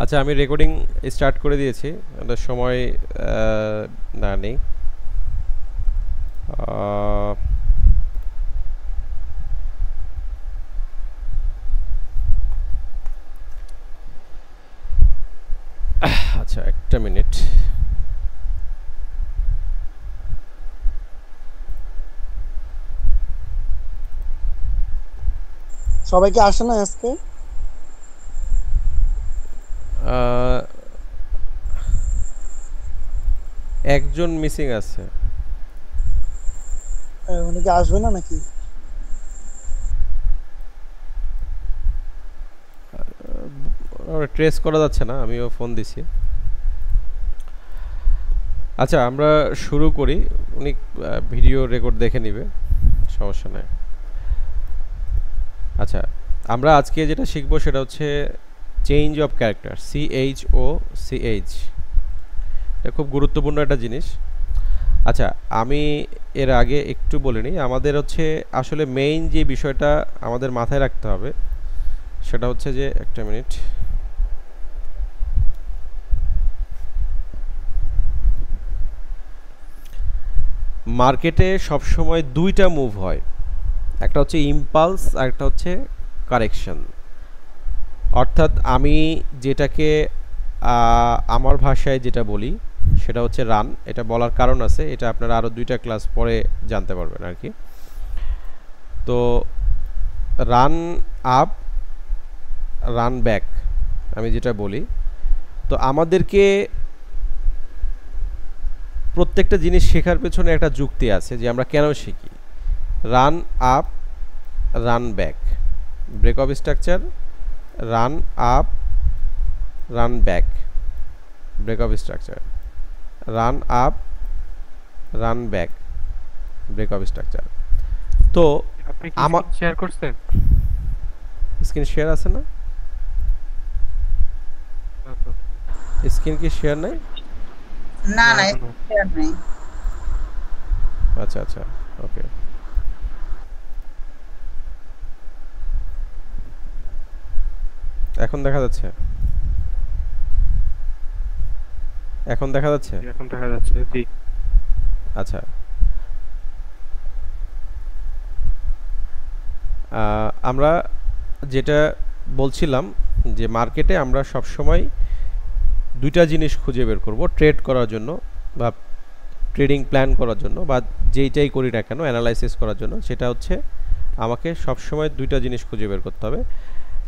আচ্ছা, আমি recording start করে দিয়েছি। আমাদের সময় না নেই। আহ, আচ্ছা, একটা মিনিট। সবাই কি আসে না আজকে? আহ, একজন মিসিং আছে। উনি কি আসবে না নাকি? ট্রেস করা যাচ্ছে না, আমিও ফোন দিছি। আচ্ছা, আমরা শুরু করি। উনি ভিডিও রেকর্ড দেখে নিবে, সমস্যা নাই। আচ্ছা, আমরা আজকে যেটা শিখবো সেটা হচ্ছে change of character, CHO CH। এটা খুব গুরুত্বপূর্ণ একটা জিনিস। আচ্ছা, আমি এর আগে একটু বলে নিই, আমাদের হচ্ছে আসলে মেইন যে বিষয়টা আমাদের মাথায় রাখতে হবে সেটা হচ্ছে যে, একটা মিনিট। মার্কেটে সবসময় দুইটা মুভ হয়, একটা হচ্ছে ইম্পালস আর একটা হচ্ছে কারেকশন। অর্থাৎ আমি যেটাকে আমার ভাষায় যেটা বলি সেটা হচ্ছে রান। এটা বলার কারণ আছে, এটা আপনারা আরও দুইটা ক্লাস পরে জানতে পারবেন আর কি। তো রান আপ, রান ব্যাক, আমি যেটা বলি। তো আমাদেরকে প্রত্যেকটা জিনিস শেখার পেছনে একটা যুক্তি আছে যে আমরা কেন শিখি। Run up, run back, break of structure, run up, run back, break of structure, run up, run back, break of structure. তো আপনি কি আমার স্ক্রিন শেয়ার করছেন? স্ক্রিন শেয়ার আছে না? না তো। স্ক্রিন কি শেয়ার নাই? না না না এখনো। শেয়ার নেই। আচ্ছা আচ্ছা, ওকে। এখন দেখা যাচ্ছে? এখন দেখা যাচ্ছে? জি, এখন দেখা যাচ্ছে। জি। আচ্ছা, আমরা যেটা বলছিলাম যে মার্কেটে আমরা সব সময় দুইটা জিনিস খুঁজে বের করব ট্রেড করার জন্য, বা ট্রেডিং প্ল্যান করার জন্য, বা যেইটাই করি না কেন অ্যানালাইসিস করার জন্য। সেটা হচ্ছে আমাকে সব সময় দুইটা জিনিস খুঁজে বের করতে হবে।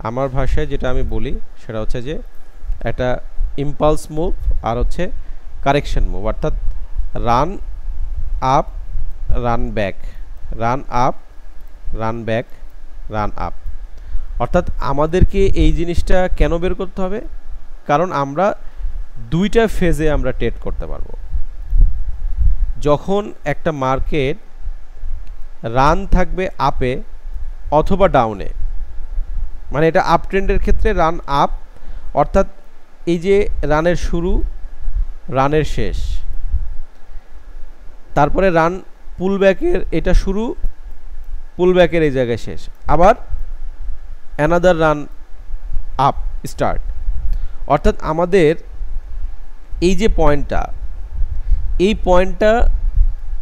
আমার ভাষায় যেটা আমি বলি সেটা হচ্ছে যে একটা ইম্পালস মুভ আর হচ্ছে কারেকশন মুভ। অর্থাৎ run up, run back, run up, run back, run up. অর্থাৎ আমাদেরকে এই জিনিসটা কেন বের করতে হবে? কারণ আমরা দুইটা ফেজে আমরা ট্রেড করতে পারবো। যখন একটা মার্কেট রান থাকবে আপে অথবা ডাউনে, মানে এটা আপ ট্রেন্ডের ক্ষেত্রে রান আপ, অর্থাৎ এই যে রানের শুরু, রানের শেষ, তারপরে রান পুলব্যাকের এটা শুরু, পুলব্যাকের এই জায়গায় শেষ, আবার অ্যানাদার রান আপ স্টার্ট। অর্থাৎ আমাদের এই যে পয়েন্টটা, এই পয়েন্টটা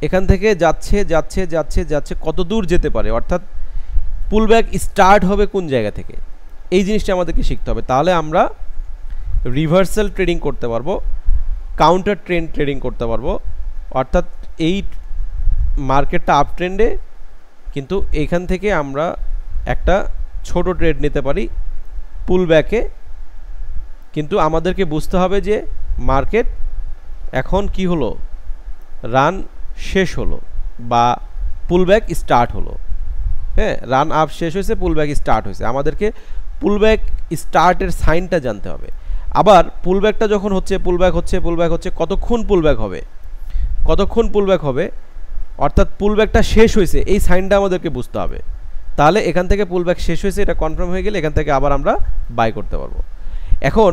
এখান থেকে যাচ্ছে যাচ্ছে যাচ্ছে যাচ্ছে, কত দূর যেতে পারে, অর্থাৎ পুলব্যাক স্টার্ট হবে কোন জায়গা থেকে, এই জিনিসটা আমাদেরকে শিখতে হবে। তাহলে আমরা রিভার্সাল ট্রেডিং করতে পারবো, কাউন্টার ট্রেন্ড ট্রেডিং করতে পারবো। অর্থাৎ এই মার্কেটটা আপ ট্রেন্ডে, কিন্তু এইখান থেকে আমরা একটা ছোট ট্রেড নিতে পারি পুলব্যাকে। কিন্তু আমাদেরকে বুঝতে হবে যে মার্কেট এখন কি হলো, রান শেষ হলো বা পুলব্যাক স্টার্ট হলো। হ্যাঁ, রান আপ শেষ হয়েছে, পুলব্যাক স্টার্ট হয়েছে, আমাদেরকে পুলব্যাক স্টার্টের সাইনটা জানতে হবে। আবার পুলব্যাকটা যখন হচ্ছে, পুলব্যাক হচ্ছে, পুলব্যাক হচ্ছে, কতক্ষণ পুলব্যাক হবে, কতক্ষণ পুলব্যাক হবে, অর্থাৎ পুলব্যাকটা শেষ হয়েছে এই সাইনটা আমাদেরকে বুঝতে হবে। তাহলে এখান থেকে পুলব্যাক শেষ হয়েছে এটা কনফার্ম হয়ে গেলে এখান থেকে আবার আমরা বাই করতে পারবো। এখন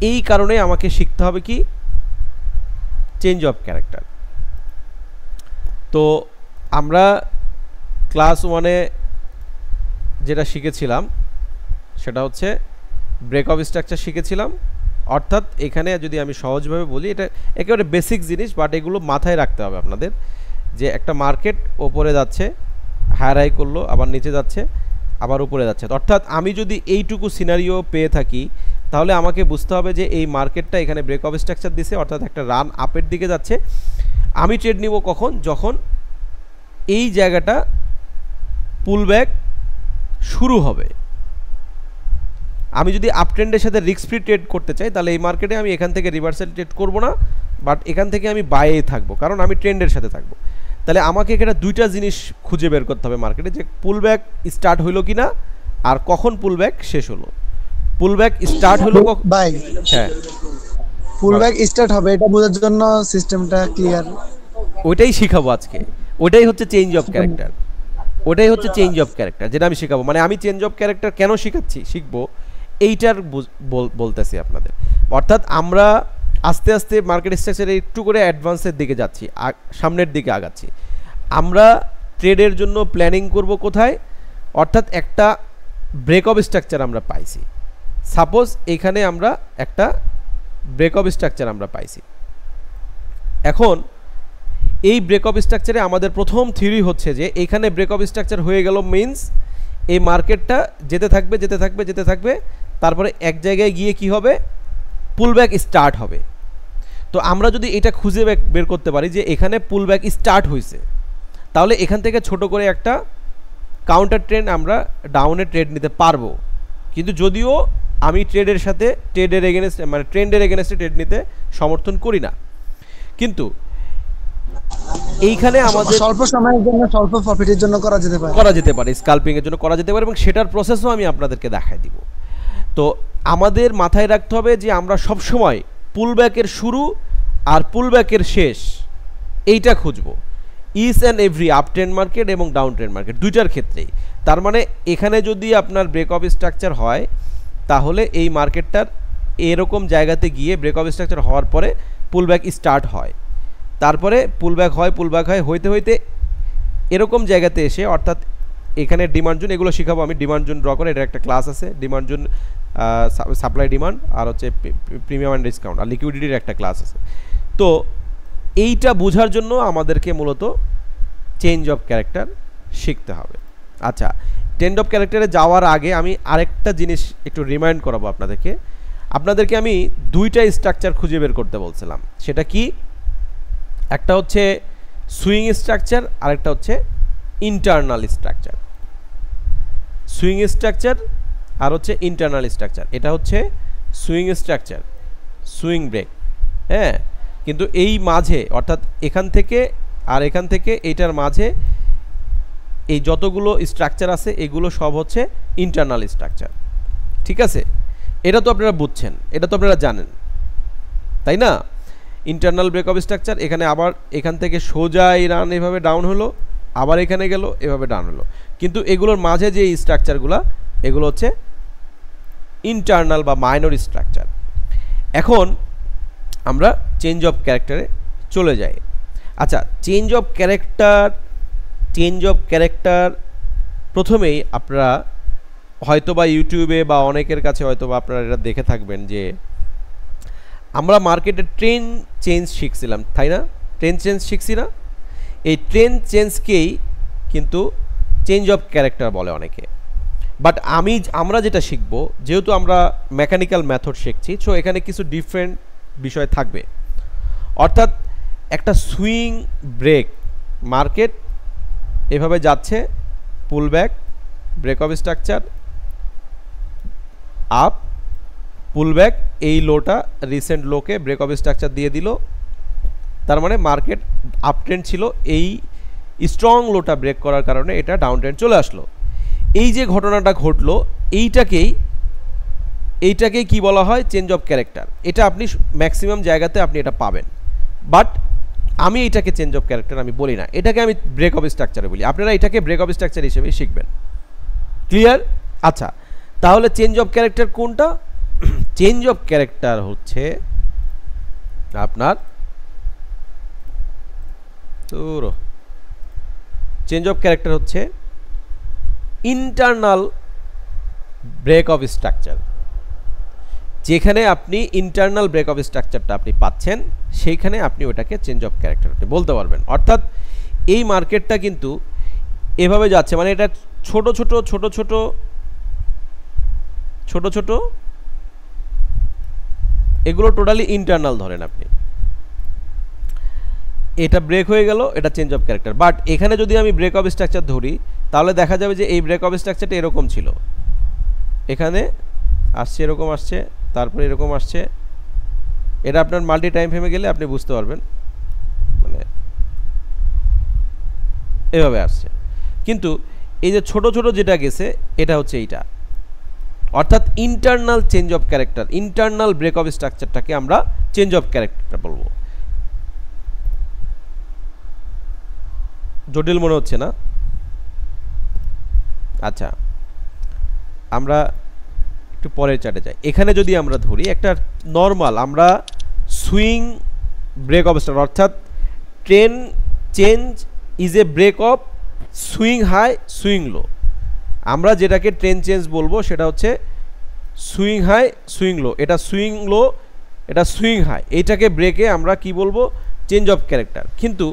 এই কারণে আমাকে শিখতে হবে কি, চেঞ্জ অফ ক্যারেক্টার। তো আমরা ক্লাস ওয়ানে যেটা শিখেছিলাম সেটা হচ্ছে ব্রেক অফ স্ট্রাকচার শিখেছিলাম। অর্থাৎ এখানে যদি আমি সহজভাবে বলি, এটা একেবারে বেসিক জিনিস, বাট এগুলো মাথায় রাখতে হবে আপনাদের, যে একটা মার্কেট ওপরে যাচ্ছে, হায়ার হাই করলো, আবার নিচে যাচ্ছে, আবার উপরে যাচ্ছে। অর্থাৎ আমি যদি এইটুকু সিনারিও পেয়ে থাকি, তাহলে আমাকে বুঝতে হবে যে এই মার্কেটটা এখানে ব্রেক অফ স্ট্রাকচার দিছে, অর্থাৎ একটা রান আপের দিকে যাচ্ছে। আমি ট্রেড নিব কখন? যখন এই জায়গাটা পুল ব্যাক শুরু হবে। আমি যদি আপ ট্রেন্ডের সাথে রিস্ক ফ্রি ট্রেড করতে চাই, তাহলে এই মার্কেটে আমি এখান থেকে রিভার্সাল ট্রেড করব না, বাট এখান থেকে আমি বাইয়েই থাকবো, কারণ আমি ট্রেন্ডের সাথে থাকবো। তাহলে আমাকে এখানে দুইটা জিনিস খুঁজে বের করতে হবে মার্কেটে, যে পুল ব্যাক স্টার্ট হইলো কি না, আর কখন পুল ব্যাক শেষ হলো। পুল ব্যাক স্টার্ট হলো ভাই, হ্যাঁ, পুল ব্যাক স্টার্ট হবে এটা বোঝার জন্য সিস্টেমটা ক্লিয়ার। ওইটাই শিখাবো আজকে। ওইটাই হচ্ছে চেঞ্জ অফ ক্যারেক্টার, ওটাই হচ্ছে চেঞ্জ অফ ক্যারেক্টার, যেটা আমি শেখাবো। মানে আমি চেঞ্জ অফ ক্যারেক্টার কেন শিখবো এইটার বলতেছি আপনাদের। অর্থাৎ আমরা আস্তে আস্তে মার্কেট স্ট্রাকচারে একটু করে অ্যাডভান্সের দিকে যাচ্ছি, সামনের দিকে আগাচ্ছি। আমরা ট্রেডের জন্য প্ল্যানিং করব কোথায়? অর্থাৎ একটা ব্রেক অফ স্ট্রাকচার আমরা পাইছি, সাপোজ এখানে আমরা একটা ব্রেক অফ স্ট্রাকচার আমরা পাইছি। এখন এই ব্রেক অফ স্ট্রাকচারে আমাদের প্রথম থিওরি হচ্ছে যে এখানে ব্রেক অফ স্ট্রাকচার হয়ে গেল, মিন্স এই মার্কেটটা যেতে থাকবে যেতে থাকবে যেতে থাকবে, তারপরে এক জায়গায় গিয়ে কি হবে? পুলব্যাক স্টার্ট হবে। তো আমরা যদি এটা খুঁজে বের করতে পারি যে এখানে পুলব্যাক স্টার্ট হয়েছে, তাহলে এখান থেকে ছোট করে একটা কাউন্টার ট্রেন্ড আমরা ডাউনে ট্রেড নিতে পারবো। কিন্তু যদিও আমি ট্রেডের সাথে ট্রেডের এগেনস্টে, মানে ট্রেন্ডের এগেনস্টে ট্রেড নিতে সমর্থন করি না, কিন্তু এইখানে আমাদের স্বল্প সময়ের জন্য স্বল্প প্রফিটের জন্য করা যেতে পারে, স্কাল্পিং এর জন্য করা যেতে পারে, এবং সেটার প্রসেসও আমি আপনাদেরকে দেখাই দিব। তো আমাদের মাথায় রাখতে হবে যে আমরা সব সময় পুলব্যাকের শুরু আর পুলব্যাকের শেষ এইটা খুঁজবো, each and every up trend market এবং ডাউন ট্রেন্ড মার্কেট দুইটার ক্ষেত্রেই। তার মানে এখানে যদি আপনার ব্রেক অফ স্ট্রাকচার হয়, তাহলে এই মার্কেটটার এরকম জায়গাতে গিয়ে ব্রেক অফ স্ট্রাকচার হওয়ার পরে পুলব্যাক স্টার্ট হয়, তারপরে পুলব্যাক হয় হইতে হইতে এরকম জায়গাতে এসে, অর্থাৎ এখানে ডিমান্ড জোন, এগুলো শিখাবো আমি, ডিমান্ড জোন ড্র করে, এটা একটা ক্লাস আছে, ডিমান্ড জোন, সাপ্লাই ডিমান্ড, আর হচ্ছে প্রিমিয়াম অ্যান্ড ডিসকাউন্ট, আর লিকুইডিটির একটা ক্লাস আছে। তো এইটা বোঝার জন্য আমাদেরকে মূলত চেঞ্জ অফ ক্যারেক্টার শিখতে হবে। আচ্ছা, চেঞ্জ অফ ক্যারেক্টারে যাওয়ার আগে আমি আরেকটা জিনিস একটু রিমাইন্ড করাবো আপনাদেরকে আমি দুইটা স্ট্রাকচার খুঁজে বের করতে বলছিলাম। সেটা কি? একটা হচ্ছে সুইং স্ট্রাকচার, আর একটা হচ্ছে ইন্টারনাল স্ট্রাকচার। সুইং স্ট্রাকচার আর হচ্ছে ইন্টারনাল স্ট্রাকচার। এটা হচ্ছে সুইং স্ট্রাকচার, সুইং ব্রেক, হ্যাঁ। কিন্তু এই মাঝে, অর্থাৎ এখান থেকে আর এখান থেকে এইটার মাঝে এই যতগুলো স্ট্রাকচার আছে এগুলো সব হচ্ছে ইন্টারনাল স্ট্রাকচার, ঠিক আছে? এটা তো আপনারা বুঝছেন, এটা তো আপনারা জানেন, তাই না? ইন্টারনাল ব্রেক অফ স্ট্রাকচার, এখানে আবার এখান থেকে সোজা এই রান এভাবে ডাউন হলো, আবার এখানে গেল, এভাবে ডাউন হলো। কিন্তু এগুলোর মাঝে যে স্ট্রাকচারগুলো, এগুলো হচ্ছে ইন্টারনাল বা মাইনর স্ট্রাকচার। এখন আমরা চেঞ্জ অফ ক্যারেক্টারে চলে যাই। আচ্ছা, চেঞ্জ অফ ক্যারেক্টার প্রথমেই আপনারা হয়তোবা ইউটিউবে বা অনেকের কাছে হয়তোবা আপনারা এটা দেখে থাকবেন যে আমরা মার্কেটে ট্রেন্ড চেঞ্জ শিখছিলাম, তাই না? ট্রেন্ড চেঞ্জ শিখছি না? এই ট্রেন্ড চেঞ্জকেই কিন্তু চেঞ্জ অফ ক্যারেক্টার বলে অনেকে। বাট আমরা যেটা শিখব, যেহেতু আমরা মেকানিক্যাল মেথড শিখছি, সো এখানে কিছু ডিফারেন্ট বিষয় থাকবে। অর্থাৎ একটা সুইং ব্রেক, মার্কেট এভাবে যাচ্ছে, pullback, break of structure, up, pullback, এই লোটা রিসেন্ট লোকে ব্রেক অফ স্ট্রাকচার দিয়ে দিল, তার মানে মার্কেট আপ ট্রেন্ড ছিল, এই স্ট্রং লোটা ব্রেক করার কারণে এটা ডাউন ট্রেন্ড চলে আসলো। এই যে ঘটনাটা ঘটলো, এইটাকেই কি বলা হয়? Change of character. এটা আপনি ম্যাক্সিমাম জায়গাতে আপনি এটা পাবেন, বাট আমি এটাকে চেঞ্জ অফ ক্যারেক্টার আমি বলি না, এটাকে আমি ব্রেক অফ স্ট্রাকচারে বলি। আপনারা এটাকে ব্রেক অফ স্ট্রাকচার হিসেবেই শিখবেন, ক্লিয়ার? আচ্ছা, তাহলে চেঞ্জ অফ ক্যারেক্টার কোনটা? চেঞ্জ অফ ক্যারেক্টার হচ্ছে আপনার চেঞ্জ অফ ক্যারেক্টার হচ্ছে ইন্টারনাল ব্রেক অফ স্ট্রাকচার। যেখানে আপনি ইন্টারনাল ব্রেক অফ স্ট্রাকচারটা আপনি পাচ্ছেন সেইখানে আপনি ওটাকে চেঞ্জ অফ ক্যারেক্টার আপনি বলতে পারবেন। অর্থাৎ এই মার্কেটটা কিন্তু এভাবে যাচ্ছে, মানে এটা ছোট ছোট ছোট ছোট ছোট ছোট এগুলো টোটালি ইন্টারনাল ধরেন আপনি, এটা ব্রেক হয়ে গেল, এটা চেঞ্জ অফ ক্যারেক্টার। বাট এখানে যদি আমি ব্রেক অফ স্ট্রাকচার ধরি তাহলে দেখা যাবে যে এই ব্রেক অফ স্ট্রাকচারটা এরকম ছিল, এখানে আসছে এরকম আসছে, তারপরে এরকম আসছে। এটা আপনার মাল্টি টাইম ফ্রেমে গেলে আপনি বুঝতে পারবেন, মানে এভাবে আসছে। কিন্তু এই যে ছোট ছোট যেটা গেছে এটা হচ্ছে এইটা, অর্থাৎ internal change of character, internal break of স্ট্রাকচারটাকে আমরা চেঞ্জ অফ ক্যারেক্টার বলবো। জটিল মনে হচ্ছে না? আচ্ছা, আমরা একটু পরের চার্টে যাই। এখানে যদি আমরা ধরি একটা নর্মাল, আমরা সুইং ব্রেক অফ স্ট্রাকচার, অর্থাৎ trend change is a break of swing high swing low. আমরা যেটাকে ট্রেন চেঞ্জ বলবো সেটা হচ্ছে সুইং হাই সুইং লো, এটা সুইং লো, এটা সুইং হাই, এইটাকে ব্রেকে আমরা কি বলবো? Change of character. কিন্তু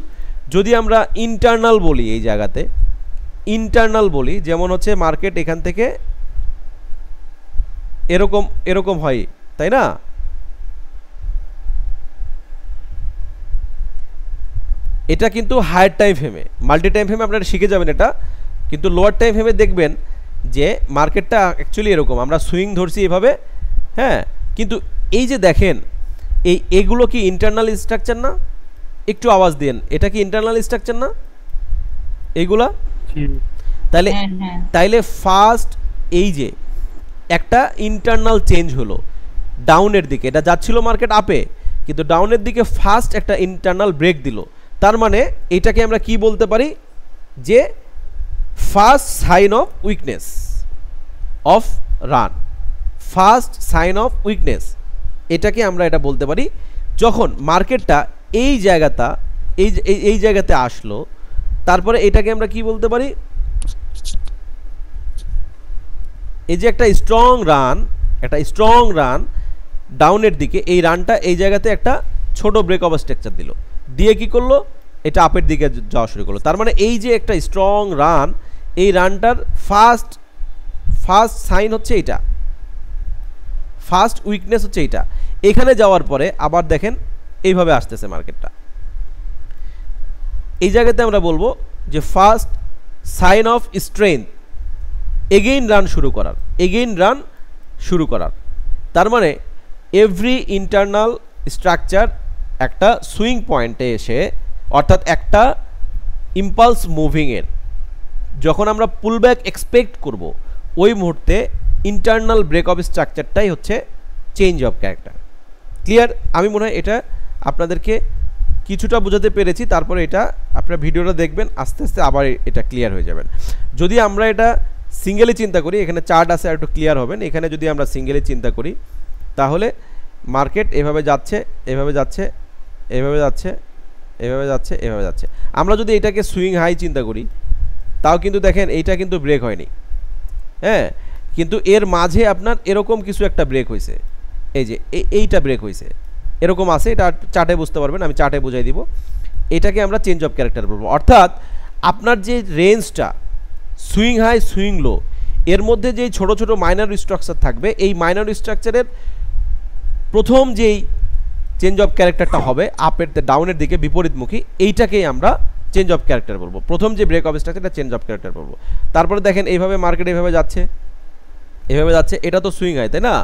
যদি আমরা ইন্টারনাল বলি, এই জায়গাতে ইন্টারনাল বলি, যেমন হচ্ছে মার্কেট এখান থেকে এরকম এরকম হয়, তাই না? এটা কিন্তু হায়ার টাইম ফ্রেমে, মাল্টি টাইম ফ্রেমে আপনারা শিখে যাবেন এটা, কিন্তু লোয়ার টাইম ফ্রেমে দেখবেন যে মার্কেটটা অ্যাকচুয়ালি এরকম, আমরা সুইং ধরছি এভাবে, হ্যাঁ। কিন্তু এই যে দেখেন এগুলো কি ইন্টারনাল স্ট্রাকচার না? একটু আওয়াজ দেন, এটা কি ইন্টারনাল স্ট্রাকচার না এইগুলা? তাহলে তাইলে ফার্স্ট এই যে একটা ইন্টারনাল চেঞ্জ হলো ডাউনের দিকে, এটা যাচ্ছিল মার্কেট আপে, কিন্তু ডাউনের দিকে ফার্স্ট একটা ইন্টারনাল ব্রেক দিল। তার মানে এটাকে আমরা কি বলতে পারি? যে first sign of weakness of run, first sign of weakness, এটাকে আমরা এটা বলতে পারি। যখন মার্কেটটা এই জায়গাটা এই জায়গাতে আসলো, তারপরে এটাকে আমরা কি বলতে পারি? এই যে একটা স্ট্রং রান ডাউনের দিকে, এই রানটা এই জায়গাতে একটা ছোট ব্রেক অফ স্ট্রাকচার দিল, দিয়ে কি করলো? এটা আপের দিকে যাওয়া শুরু করলো। তার মানে এই যে একটা স্ট্রং রান, এই রানটার ফার্স্ট সাইন হচ্ছে এইটা, ফার্স্ট উইকনেস হচ্ছে এইটা। এখানে যাওয়ার পরে আবার দেখেন এইভাবে আসতেছে মার্কেটটা, এই জায়গাতে আমরা বলবো যে first sign of strength, again run শুরু করার। তার মানে এভরি ইন্টারনাল স্ট্রাকচার একটা সুইং পয়েন্টে এসে, অর্থাৎ একটা ইম্পালস মুভিংয়ের যখন আমরা পুলব্যাক এক্সপেক্ট করব, ওই মুহূর্তে ইন্টারনাল ব্রেক অফ স্ট্রাকচারটাই হচ্ছে চেঞ্জ অফ ক্যারেক্টার। ক্লিয়ার? আমি মনে হয় এটা আপনাদেরকে কিছুটা বোঝাতে পেরেছি। তারপরে এটা আপনারা ভিডিওটা দেখবেন, আস্তে আস্তে আবার এটা ক্লিয়ার হয়ে যাবেন। যদি আমরা এটা সিঙ্গেলি চিন্তা করি, এখানে চার্ট আছে আর একটু ক্লিয়ার হবেন। এখানে যদি আমরা সিঙ্গেলি চিন্তা করি তাহলে মার্কেট এভাবে যাচ্ছে, এভাবে যাচ্ছে, এভাবে যাচ্ছে, এভাবে যাচ্ছে, এভাবে যাচ্ছে। আমরা যদি এটাকে সুইং হাই চিন্তা করি তাও কিন্তু দেখেন এইটা কিন্তু ব্রেক হয়নি, হ্যাঁ, কিন্তু এর মাঝে আপনার এরকম কিছু একটা ব্রেক হয়েছে, এই যে এইটা ব্রেক হয়েছে, এরকম আছে, এটা চার্টে বুঝতে পারবেন, আমি চার্টে বুঝাই দিব। এটাকে আমরা চেঞ্জ অফ ক্যারেক্টার বলবো। অর্থাৎ আপনার যে রেঞ্জটা সুইং হাই সুইং লো, এর মধ্যে যেই ছোট ছোট মাইনর স্ট্রাকচার থাকবে, এই মাইনর স্ট্রাকচারের প্রথম যেই চেঞ্জ অফ ক্যারেক্টারটা হবে আপের ডাউনের দিকে বিপরীতমুখী, এইটাকেই আমরা চেঞ্জ অফ ক্যারেক্টার বলবো। প্রথম যে ব্রেক অফ স্ট্রাকচারটা চেঞ্জ অফ ক্যারেক্টার বলবো। তারপরে দেখেন এইভাবে মার্কেট এভাবে যাচ্ছে, এটা তো সুইং হাই, তাই না?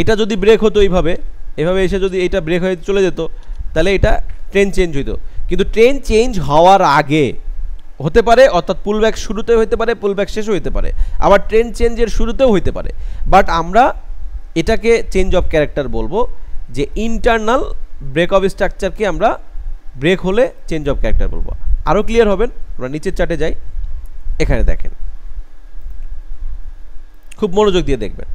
এটা যদি ব্রেক হতো এইভাবে এসে যদি এটা ব্রেক হয়ে চলে যেত, তাহলে এটা ট্রেন চেঞ্জ হইতো। কিন্তু ট্রেন চেঞ্জ হওয়ার আগে হতে পারে, অর্থাৎ পুলব্যাক শুরুতেও হতে পারে, পুলব্যাক শেষও হতে পারে, আবার ট্রেন চেঞ্জের শুরুতেও হতে পারে। বাট আমরা এটাকে চেঞ্জ অফ ক্যারেক্টার বলবো, যে ইন্টারনাল ব্রেক অফ স্ট্রাকচারকে আমরা ব্রেক হলে চেঞ্জ অফ ক্যারেক্টার বলবো। আরও ক্লিয়ার হবেন, আমরা নিচের চার্টে যাই। এখানে দেখেন, খুব মনোযোগ দিয়ে দেখবেন।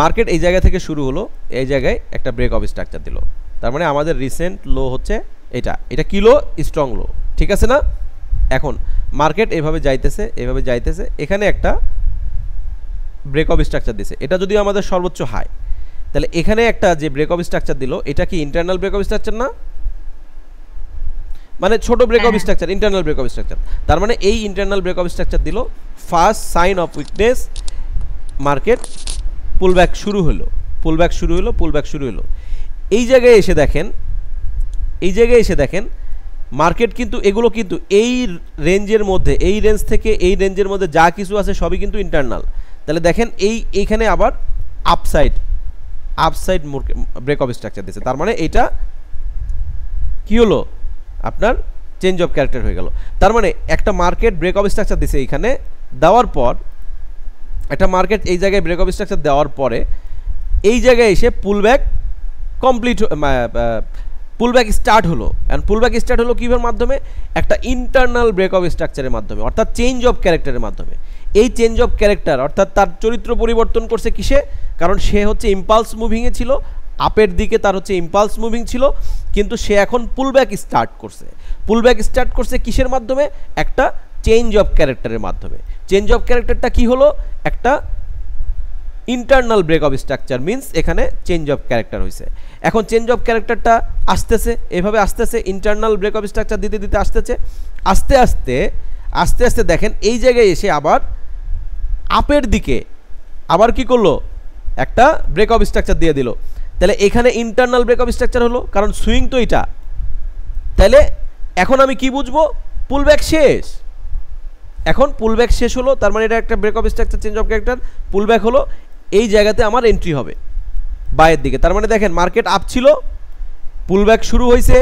মার্কেট এই জায়গা থেকে শুরু হলো, এই জায়গায় একটা ব্রেক অফ স্ট্রাকচার দিল। তার মানে আমাদের রিসেন্ট লো হচ্ছে এটা কি লো? স্ট্রং লো, ঠিক আছে না? এখন মার্কেট এভাবে যাইতেছে, এখানে একটা ব্রেক অফ স্ট্রাকচার দিছে, এটা যদি আমাদের সর্বোচ্চ হাই, তাহলে এখানে একটা যে ব্রেকআপ স্ট্রাকচার দিল এটা কি ইন্টারনাল ব্রেকআপ স্ট্রাকচার না? মানে ছোট breakup structure, internal breakup structure. তার মানে এই ইন্টারনাল ব্রেকআপ স্ট্রাকচার দিল, first sign of weakness, market pullback শুরু হলো, পুলব্যাক শুরু হলো, পুলব্যাক শুরু হলো। এই জায়গায় এসে দেখেন, এই জায়গায় এসে দেখেন মার্কেট কিন্তু এগুলো কিন্তু এই রেঞ্জের মধ্যে, এই রেঞ্জ থেকে এই রেঞ্জের মধ্যে যা কিছু আছে সবই কিন্তু ইন্টারনাল। তাহলে দেখেন এইখানে আবার আপসাইড ব্রেকআপ স্ট্রাকচার দিয়েছে, তার মানে এইটা কি হলো আপনার চেঞ্জ অফ ক্যারেক্টার হয়ে গেল। তার মানে একটা মার্কেট ব্রেকআপ স্ট্রাকচার দিছে এইখানে, দেওয়ার পর একটা মার্কেট এই জায়গায় ব্রেকআপ স্ট্রাকচার দেওয়ার পরে এই জায়গায় এসে পুলব্যাক কমপ্লিট, পুলব্যাক স্টার্ট হলো। অ্যান্ড পুলব্যাক স্টার্ট হলো কিভাবে মাধ্যমে? একটা ইন্টারনাল ব্রেকআপ স্ট্রাকচারের মাধ্যমে, অর্থাৎ চেঞ্জ অফ ক্যারেক্টারের মাধ্যমে। এই চেঞ্জ অফ ক্যারেক্টার অর্থাৎ তার চরিত্র পরিবর্তন করছে কিসে? কারণ সে হচ্ছে ইম্পালস মুভিংয়ে ছিল, আপের দিকে তার হচ্ছে ইম্পালস মুভিং ছিল, কিন্তু সে এখন পুলব্যাক স্টার্ট করছে। পুলব্যাক স্টার্ট করছে কিসের মাধ্যমে? একটা চেঞ্জ অফ ক্যারেক্টারের মাধ্যমে। চেঞ্জ অফ ক্যারেক্টারটা কি হলো? একটা ইন্টারনাল ব্রেকআপ স্ট্রাকচার, মিনস এখানে চেঞ্জ অফ ক্যারেক্টার হয়েছে। এখন চেঞ্জ অফ ক্যারেক্টারটা আসতেছে, এভাবে আসতেছে, ইন্টারনাল ব্রেকআপ স্ট্রাকচার দিতে দিতে আসতেছে, আস্তে আস্তে আস্তে আস্তে দেখেন এই জায়গায় এসে আবার আপের দিকে আবার কি করলো? একটা ব্রেকআপ স্ট্রাকচার দিয়ে দিল। তাহলে এখানে ইন্টারনাল ব্রেকআপ স্ট্রাকচার হলো, কারণ সুইং তো এটা। তাহলে এখন আমি কি বুঝবো? পুলব্যাক শেষ। এখন পুলব্যাক শেষ হলো, তার মানে এটা একটা breakup structure, change of character, pullback হলো, এই জায়গাতে আমার এন্ট্রি হবে বাইয়ের দিকে। তার মানে দেখেন মার্কেট আপ ছিল, পুলব্যাক শুরু হয়েছে,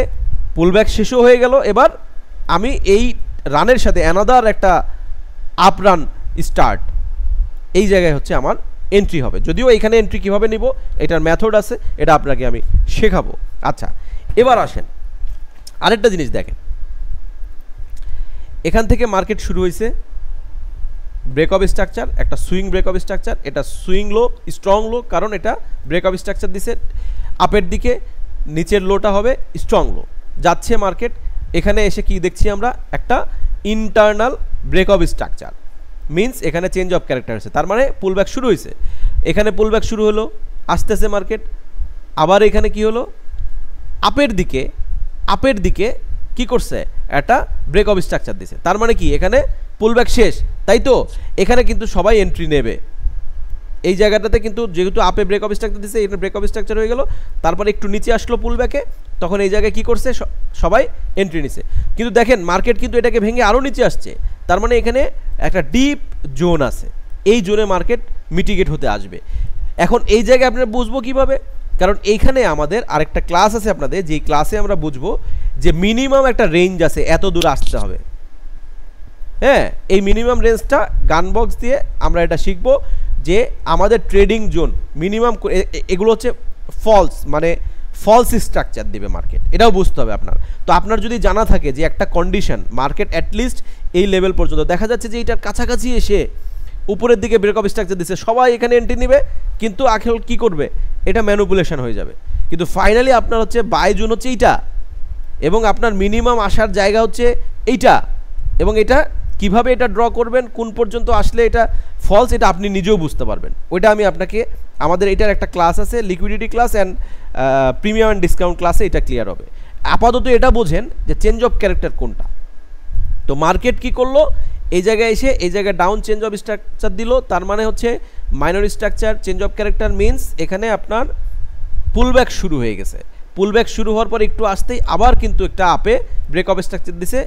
পুলব্যাক শেষও হয়ে গেল। এবার আমি এই রানের সাথে অ্যানাদার একটা আপ রান স্টার্ট, এই জায়গায় হচ্ছে আমার এন্ট্রি হবে। যদিও এখানে এন্ট্রি কীভাবে নিব এটার মেথড আছে, এটা আপনাকে আমি শেখাবো। আচ্ছা, এবার আসেন আরেকটা জিনিস দেখেন, এখান থেকে মার্কেট শুরু হয়েছে ব্রেকআপ স্ট্রাকচার, একটা সুইং ব্রেকআপ স্ট্রাকচার, এটা সুইং লো, স্ট্রং লো, কারণ এটা ব্রেকআপ স্ট্রাকচার দিছে আপের দিকে, নিচের লোটা হবে স্ট্রং লো, যাচ্ছে মার্কেট। এখানে এসে কি দেখছি আমরা? একটা ইন্টারনাল ব্রেকআপ স্ট্রাকচার, মিনস এখানে চেঞ্জ অফ ক্যারেক্টার আছে, তার মানে পুলব্যাক শুরু হয়েছে। এখানে পুলব্যাক শুরু হলো, আসতেছে মার্কেট, আবার এখানে কি হলো? আপের দিকে কি করছে? একটা ব্রেকআপ স্ট্রাকচার দিছে, তার মানে কি এখানে পুলব্যাক শেষ, তাই তো? এখানে কিন্তু সবাই এন্ট্রি নেবে এই জায়গাটাতে, কিন্তু যেহেতু আপে ব্রেকআপ স্ট্রাকচার দিছে, এখানে ব্রেকআপ স্ট্রাকচার হয়ে গেল। তারপরে একটু নিচে আসলো পুলব্যাকে, তখন এই জায়গায় কি করছে? সবাই এন্ট্রি নিছে। কিন্তু দেখেন মার্কেট কিন্তু এটাকে ভেঙে আরও নিচে আসছে, তার মানে এখানে একটা ডিপ জোন আছে, এই জোনে মার্কেট মিটিগেট হতে আসবে। এখন এই জায়গায় আপনারা বুঝবো কিভাবে? কারণ এইখানে আমাদের আরেকটা ক্লাস আছে আপনাদের, যেই ক্লাসে আমরা বুঝবো যে মিনিমাম একটা রেঞ্জ আছে, এত দূর আসতে হবে। হ্যাঁ, এই মিনিমাম রেঞ্জটা গান বক্স দিয়ে আমরা এটা শিখবো যে আমাদের ট্রেডিং জোন মিনিমাম, এগুলো হচ্ছে ফলস, মানে ফলস স্ট্রাকচার দিবে মার্কেট, এটাও বুঝতে হবে আপনার। তো আপনার যদি জানা থাকে যে একটা কন্ডিশন মার্কেট অ্যাটলিস্ট এই লেভেল পর্যন্ত, দেখা যাচ্ছে যে এটার কাছাকাছি এসে উপরের দিকে ব্রেকআপ স্ট্রাকচার দিচ্ছে, সবাই এখানে এন্ট্রি নেবে, কিন্তু আখের কি করবে? এটা ম্যানিপুলেশন হয়ে যাবে। কিন্তু ফাইনালি আপনার হচ্ছে বাই জোন হচ্ছে এইটা, এবং আপনার মিনিমাম আসার জায়গা হচ্ছে এইটা, এবং এটা কিভাবে এটা ড্র করবেন, কোন পর্যন্ত আসলে এটা ফলস, এটা আপনি নিজেও বুঝতে পারবেন। ওইটা আমি আপনাকে, আমাদের এটার একটা ক্লাস আছে, liquidity class and premium and discount ক্লাসে এটা ক্লিয়ার হবে। আপাতত এটা বোঝেন যে চেঞ্জ অফ ক্যারেক্টার কোনটা। তো মার্কেট কি করলো? এই জায়গায় এসে এই জায়গায় ডাউন চেঞ্জ অফ স্ট্রাকচার দিল, তার মানে হচ্ছে minor structure change of character, means এখানে আপনার পুলব্যাক শুরু হয়ে গেছে। পুলব্যাক শুরু হওয়ার পর একটু আসতেই আবার কিন্তু একটা আপে ব্রেকআপ স্ট্রাকচার দিছে,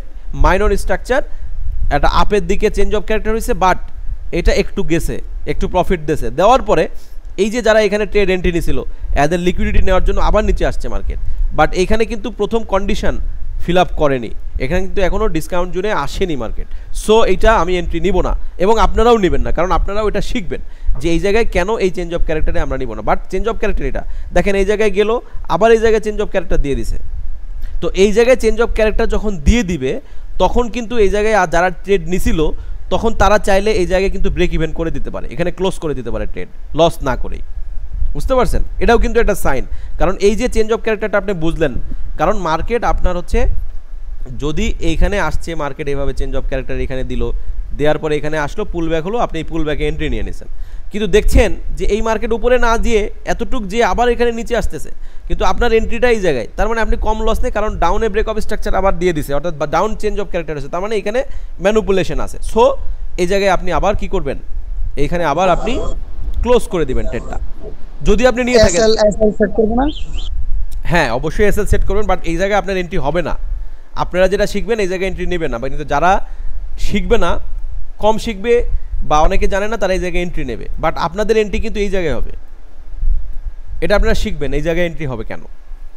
মাইনর স্ট্রাকচার, একটা আপের দিকে চেঞ্জ অফ ক্যারেক্টার হয়েছে, বাট এটা একটু গেছে, একটু প্রফিট দিয়েছে, দেওয়ার পরে এই যে যারা এখানে ট্রেড এন্ট্রি নিয়েছিল এদের লিকুইডিটি নেওয়ার জন্য আবার নিচে আসছে মার্কেট, বাট এখানে কিন্তু প্রথম কন্ডিশন ফিল আপ করেনি, এখানে কিন্তু এখনও ডিসকাউন্ট জোনে আসেনি মার্কেট। সো এইটা আমি এন্ট্রি নিব না, এবং আপনারাও নেবেন না, কারণ আপনারাও এটা শিখবেন যে এই জায়গায় কেন এই চেঞ্জ অফ ক্যারেক্টারে আমরা নিব না। বাট চেঞ্জ অফ ক্যারেক্টার এটা দেখেন, এই জায়গায় গেল, আবার এই জায়গায় চেঞ্জ অফ ক্যারেক্টার দিয়ে দিছে। তো এই জায়গায় চেঞ্জ অফ ক্যারেক্টার যখন দিয়ে দিবে, তখন কিন্তু এই জায়গায় যারা ট্রেড নিছিল তখন তারা চাইলে এই জায়গায় কিন্তু ব্রেক ইভেন করে দিতে পারে, এখানে ক্লোজ করে দিতে পারে ট্রেড, লস না করেই। বুঝতে পারছেন? এটাও কিন্তু একটা সাইন, কারণ এই যে চেঞ্জ অফ ক্যারেক্টারটা আপনি বুঝলেন, কারণ মার্কেট আপনার হচ্ছে যদি এইখানে আসছে, মার্কেট এভাবে চেঞ্জ অফ ক্যারেক্টার এখানে দিল, দেওয়ার পরে এখানে আসলো, পুল ব্যাক হলো, আপনি এই পুল ব্যাকে এন্ট্রি নিয়ে নিয়েছেন। কিন্তু দেখছেন যে এই মার্কেট উপরে না দিয়ে এতটুক যে আবার এখানে নিচে আসতেছে, কিন্তু আপনার এন্ট্রিটা এই জায়গায়, তার মানে আপনি কম লস নেই, কারণ ডাউনে ব্রেক অফ স্ট্রাকচার আবার দিয়ে দিছে, অর্থাৎ ডাউন চেঞ্জ অফ ক্যারেক্টার আছে, তার মানে এখানে ম্যানুপুলেশন আছে। সো এই জায়গায় আপনি আবার কি করবেন, এইখানে আবার আপনি ক্লোজ করে দিবেন ট্রেডটা যদি আপনি নিয়ে থাকেন। এসএল সেট করব না? হ্যাঁ অবশ্যই এসএল সেট করবেন, বাট এই জায়গায় আপনার এন্ট্রি হবে না। আপনারা যেটা শিখবেন এই জায়গায় এন্ট্রি নেবেন না, বা কিন্তু যারা শিখবে না, কম শিখবে বা অনেকে জানে না, তারা এই জায়গায় এন্ট্রি নেবে, বাট আপনাদের এন্ট্রি কিন্তু এই জায়গায় হবে। এটা আপনারা শিখবেন এই জায়গায় এন্ট্রি হবে কেন।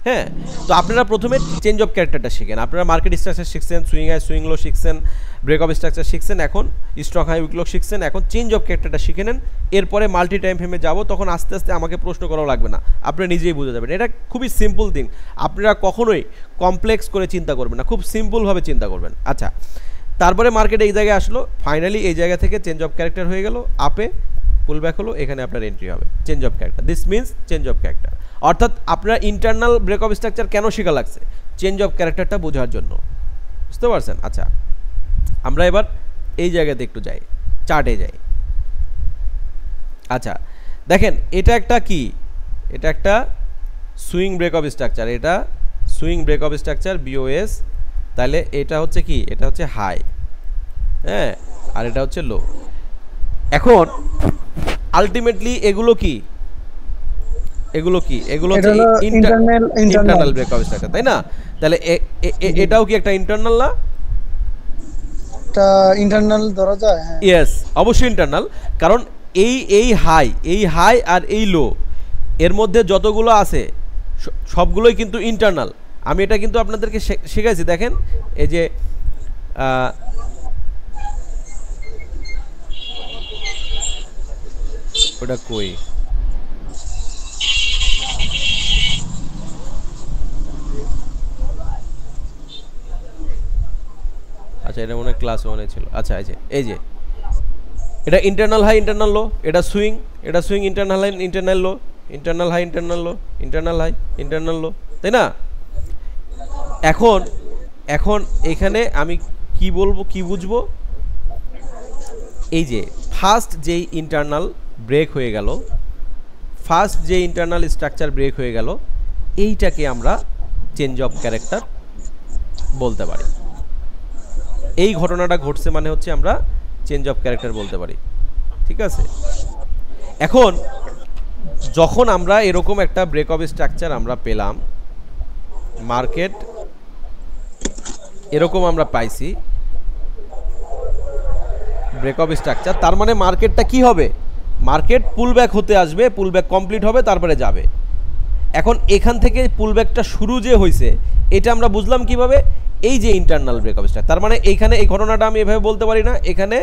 হ্যাঁ, তো আপনারা প্রথমে চেঞ্জ অফ ক্যারেক্টারটা শিখেন। আপনারা মার্কেট স্ট্রাকচার শিখছেন, সুইং হাই সুইং লো শিখছেন, ব্রেক অফ স্ট্রাকচার শিখছেন, এখন স্ট্রং হাই উইক লো শিখছেন, এখন চেঞ্জ অফ ক্যারেক্টারটা শিখে নেন। এরপরে মাল্টি টাইম ফ্রেমে যাবো, তখন আস্তে আস্তে আমাকে প্রশ্ন করাও লাগবে না, আপনারা নিজেই বুঝে যাবেন। এটা খুবই সিম্পল থিং, আপনারা কখনোই কমপ্লেক্স করে চিন্তা করবেন না, খুব সিম্পলভাবে চিন্তা করবেন। আচ্ছা, তারপরে মার্কেট এই জায়গায় আসলো, ফাইনালি এই জায়গা থেকে চেঞ্জ অফ ক্যারেক্টার হয়ে গেল, আপে পুল ব্যাক হলো, এখানে আপনার এন্ট্রি হবে change of character. This means change of character, অর্থাৎ আপনার ইন্টারনাল ব্রেক অফ স্ট্রাকচার কেন শেখা লাগছে, চেঞ্জ অফ ক্যারেক্টারটা বোঝার জন্য, বুঝতে পারছেন। আচ্ছা, আমরা এবার এই জায়গাতে একটু যাই, চার্টে যাই। আচ্ছা দেখেন, এটা একটা কি, এটা একটা সুইং ব্রেক অফ স্ট্রাকচার, এটা swing break of structure BOS. তাহলে এটা হচ্ছে কি, এটা হচ্ছে হাই, হ্যাঁ, আর এটা হচ্ছে লো। এখন আলটিমেটলি এগুলো কি, এগুলো কি, এগুলো হচ্ছে ইন্টারনাল ব্রেক অফ স্ট্রাকচার, তাই না? তাহলে এটাও কি একটা ইন্টারনাল না? এটা ইন্টারনাল ধরা যায়। হ্যাঁ ইয়েস, অবশ্যই ইন্টারনাল, কারণ এই হাই আর এই লো এর মধ্যে যতগুলো আছে সবগুলোই কিন্তু ইন্টারনাল। আমি এটা কিন্তু আপনাদেরকে শেখাইছি, দেখেন এই যে ওটা কই, আচ্ছা এটা মনে হয় ক্লাস 1 এ ছিল। আচ্ছা এই যে এটা ইন্টারনাল হাই ইন্টারনাল লো, এটা সুইং ইন্টারনাল হাই ইন্টারনাল লো, ইন্টারনাল হাই ইন্টারনাল লো, ইন্টারনাল হাই ইন্টারনাল লো, তাই না? এখন এখানে আমি কি বলবো, কি বুঝবো, এই যে ফার্স্ট যেই ইন্টারনাল ব্রেক হয়ে গেল, ফার্স্ট যে ইন্টারনাল স্ট্রাকচার ব্রেক হয়ে গেল, এইটাকে আমরা চেঞ্জ অফ ক্যারেক্টার বলতে পারি। এই ঘটনাটা ঘটছে মানে হচ্ছে আমরা চেঞ্জ অফ ক্যারেক্টার বলতে পারি, ঠিক আছে? এখন যখন আমরা এরকম একটা ব্রেক অফ স্ট্রাকচার আমরা পেলাম, মার্কেট এরকম আমরা পাইছি ব্রেক অফ স্ট্রাকচার, তার মানে মার্কেটটা কি হবে, মার্কেট পুলব্যাক হতে আসবে, পুলব্যাক কমপ্লিট হবে, তারপরে যাবে। এখন এখান থেকে পুলব্যাকটা শুরু যে হয়েছে এটা আমরা বুঝলাম কিভাবে, এই যে ইন্টারনাল ব্রেক অফ স্ট্রাকচার, তার মানে এইখানে এই ঘটনাটা আমি এভাবে বলতে পারি না, এখানে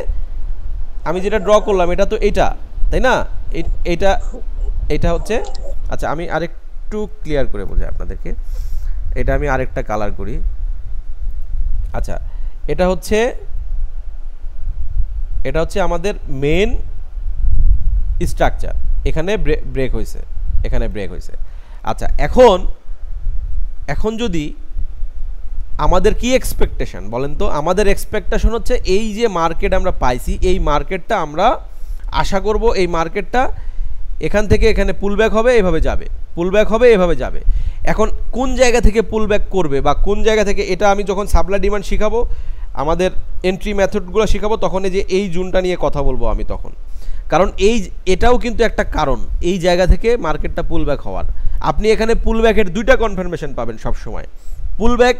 আমি যেটা ড্র করলাম এটা তো এটা, তাই না? এটা হচ্ছে, আচ্ছা আমি আরেকটু ক্লিয়ার করে বোঝাই আপনাদেরকে, এটা আমি আরেকটা কালার করি। আচ্ছা এটা হচ্ছে আমাদের মেন স্ট্রাকচার, এখানে ব্রেক হয়েছে, এখানে ব্রেক হয়েছে। আচ্ছা এখন যদি আমাদের কি এক্সপেকটেশন বলেন তো, আমাদের এক্সপেকটেশন হচ্ছে এই যে মার্কেট আমরা পাইছি, এই মার্কেটটা আমরা আশা করব এই মার্কেটটা এখান থেকে এখানে পুলব্যাক হবে, এভাবে যাবে, পুলব্যাক হবে, এভাবে যাবে। এখন কোন জায়গা থেকে পুলব্যাক করবে বা কোন জায়গা থেকে, এটা আমি যখন সাপ্লাই ডিমান্ড শিখাবো, আমাদের এন্ট্রি মেথডগুলো শিখাবো, তখন এই যে এই জোনটা নিয়ে কথা বলবো আমি তখন, কারণ এটাও কিন্তু একটা কারণ এই জায়গা থেকে মার্কেটটা পুলব্যাক হওয়ার। আপনি এখানে পুলব্যাকের দুইটা কনফার্মেশন পাবেন সব সময়। পুলব্যাক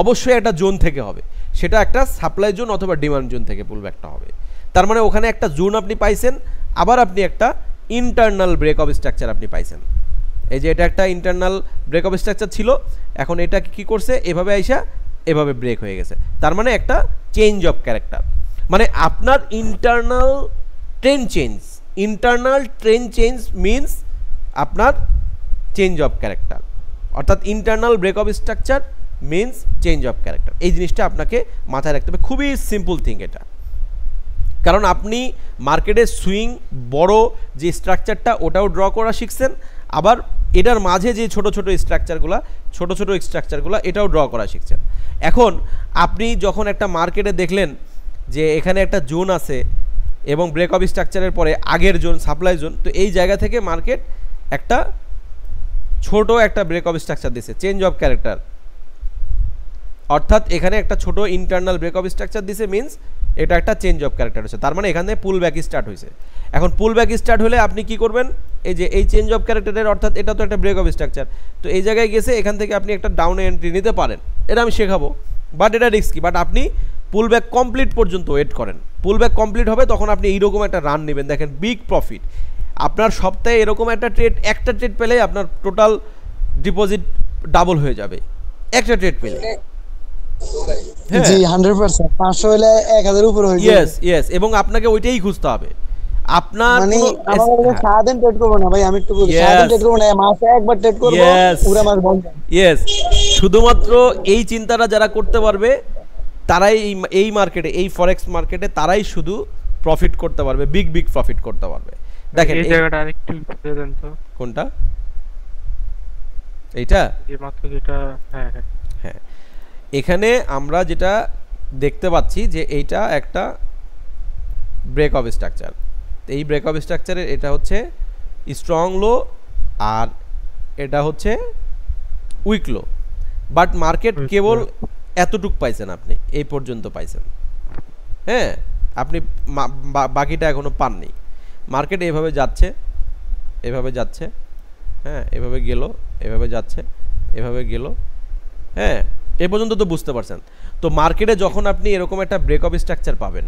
অবশ্যই একটা জোন থেকে হবে, সেটা একটা সাপ্লাই জোন অথবা ডিমান্ড জোন থেকে পুলব্যাকটা হবে। তার মানে ওখানে একটা জোন আপনি পাইছেন, আবার আপনি একটা ইন্টারনাল ব্রেক অফ স্ট্রাকচার আপনি পাইছেন। এই যে এটা একটা ইন্টারনাল ব্রেক অফ স্ট্রাকচার ছিল, এখন এটা কি করছে, এভাবে আইসা এভাবে ব্রেক হয়ে গেছে, তার মানে একটা চেঞ্জ অফ ক্যারেক্টার। মানে আপনার ইন্টারনাল ট্রেন্ড চেঞ্জ মিনস আপনার চেঞ্জ অফ ক্যারেক্টার, অর্থাৎ internal break of structure means change of character. এই জিনিসটা আপনাকে মাথায় রাখতে হবে, খুবই সিম্পল থিং এটা। কারণ আপনি মার্কেটে সুইং বড় যে স্ট্রাকচারটা ওটাও ড্র করা শিখছেন, আবার এটার মাঝে যে ছোট ছোট স্ট্রাকচারগুলো এটাও ড্র করা শিখছেন। এখন আপনি যখন একটা মার্কেটে দেখলেন যে এখানে একটা জোন আছে, এবং ব্রেক অফ স্ট্রাকচারের পরে আগের জোন সাপ্লাই জোন, তো এই জায়গা থেকে মার্কেট একটা ছোট একটা ব্রেক অফ স্ট্রাকচার দিছে, চেঞ্জ অফ ক্যারেক্টার। অর্থাৎ এখানে একটা ছোট ইন্টারনাল ব্রেক অফ স্ট্রাকচার দিছে, মিনস এটা একটা চেঞ্জ অফ ক্যারেক্টার হচ্ছে, তার মানে এখানে পুল ব্যাক স্টার্ট হয়েছে। এখন পুল ব্যাক স্টার্ট হলে আপনি কি করবেন, এই যে এই চেঞ্জ অফ ক্যারেক্টারের, অর্থাৎ এটা তো একটা ব্রেক অফ স্ট্রাকচার, তো এই জায়গায় গেছে এখান থেকে আপনি একটা ডাউনে এন্ট্রি নিতে পারেন, এটা আমি শেখাবো, বাট এটা রিস্কি। বাট আপনি পুল ব্যাক কমপ্লিট পর্যন্ত ওয়েট করেন, পুল ব্যাক কমপ্লিট হবে তখন আপনি এইরকম একটা রান নেবেন, দেখেন বিগ প্রফিট। আপনার সপ্তাহে এরকম একটা ট্রেড পেলে আপনার টোটাল ডিপোজিট ডাবল হয়ে যাবে একটা ট্রেড পেলে। জি 100%, 500 হলে 1000 উপরে হয়ে যাবে। ইয়েস, এবং আপনাকে ওইটাই খুঁজতে হবে। আপনার মানে আমাদের সারাদিন ট্রেড করব না ভাই, আমি একটু বলি, সারাদিন ট্রেড করব না, মাসে একবার ট্রেড করব, পুরো মাস বন্ধ। শুধুমাত্র এই চিন্তাটা যারা করতে পারবে তারাই এই মার্কেটে, এই ফরেক্স মার্কেটে তারাই শুধু প্রফিট করতে পারবে, বিগ প্রফিট করতে পারবে। দেখেন এই জায়গাটা আরেকটু বুঝিয়ে দেন তো। কোনটা? এইটা যে মাত্র যেটা, হ্যাঁ হ্যাঁ হ্যাঁ, এখানে আমরা যেটা দেখতে পাচ্ছি যে এইটা একটা ব্রেক অফ স্ট্রাকচার। এই ব্রেক অফ স্ট্রাকচারের এটা হচ্ছে স্ট্রং লো আর এটা হচ্ছে উইক লো, বাট মার্কেট কেবল এতটুক পাইছেন, আপনি এই পর্যন্ত পাইছেন, হ্যাঁ, আপনি বাকিটা এখনো পাননি। মার্কেট এভাবে যাচ্ছে, এভাবে যাচ্ছে, হ্যাঁ, এভাবে গেল, এভাবে যাচ্ছে, এভাবে গেল, হ্যাঁ, এ পর্যন্ত তো বুঝতে পারছেন। তো মার্কেটে যখন আপনি এরকম একটা ব্রেক অফ স্ট্রাকচার পাবেন,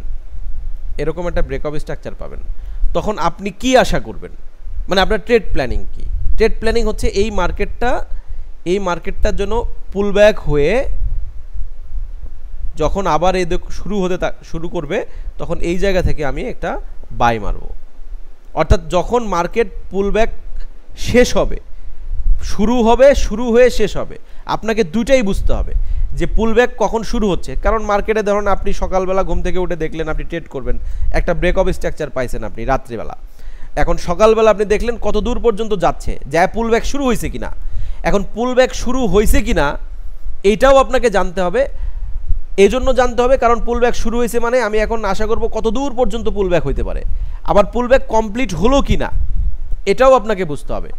এরকম একটা ব্রেক অফ স্ট্রাকচার পাবেন, তখন আপনি কি আশা করবেন, মানে আপনার ট্রেড প্ল্যানিং কি? ট্রেড প্ল্যানিং হচ্ছে এই মার্কেটটার জন্য পুল ব্যাক হয়ে যখন আবার এই শুরু করবে, তখন এই জায়গা থেকে আমি একটা বাই মারব। অর্থাৎ যখন মার্কেট পুল ব্যাক শেষ হবে, শুরু হয়ে শেষ হবে, আপনাকে দুইটাই বুঝতে হবে যে পুল ব্যাক কখন শুরু হচ্ছে। কারণ মার্কেটে ধরুন আপনি সকালবেলা ঘুম থেকে উঠে দেখলেন আপনি ট্রেড করবেন, একটা ব্রেক অফ স্ট্রাকচার পাইছেন আপনি রাত্রিবেলা, এখন সকালবেলা আপনি দেখলেন কত দূর পর্যন্ত যাচ্ছে, যা পুল ব্যাক শুরু হয়েছে কিনা। এখন পুল ব্যাক শুরু হয়েছে কিনা এইটাও আপনাকে জানতে হবে, এই জন্য জানতে হবে কারণ পুল ব্যাক শুরু হয়েছে মানে আমি এখন আশা করব কত দূর পর্যন্ত পুল ব্যাক হইতে পারে, আবার পুল ব্যাক কমপ্লিট হলো কিনা এটাও আপনাকে বুঝতে হবে,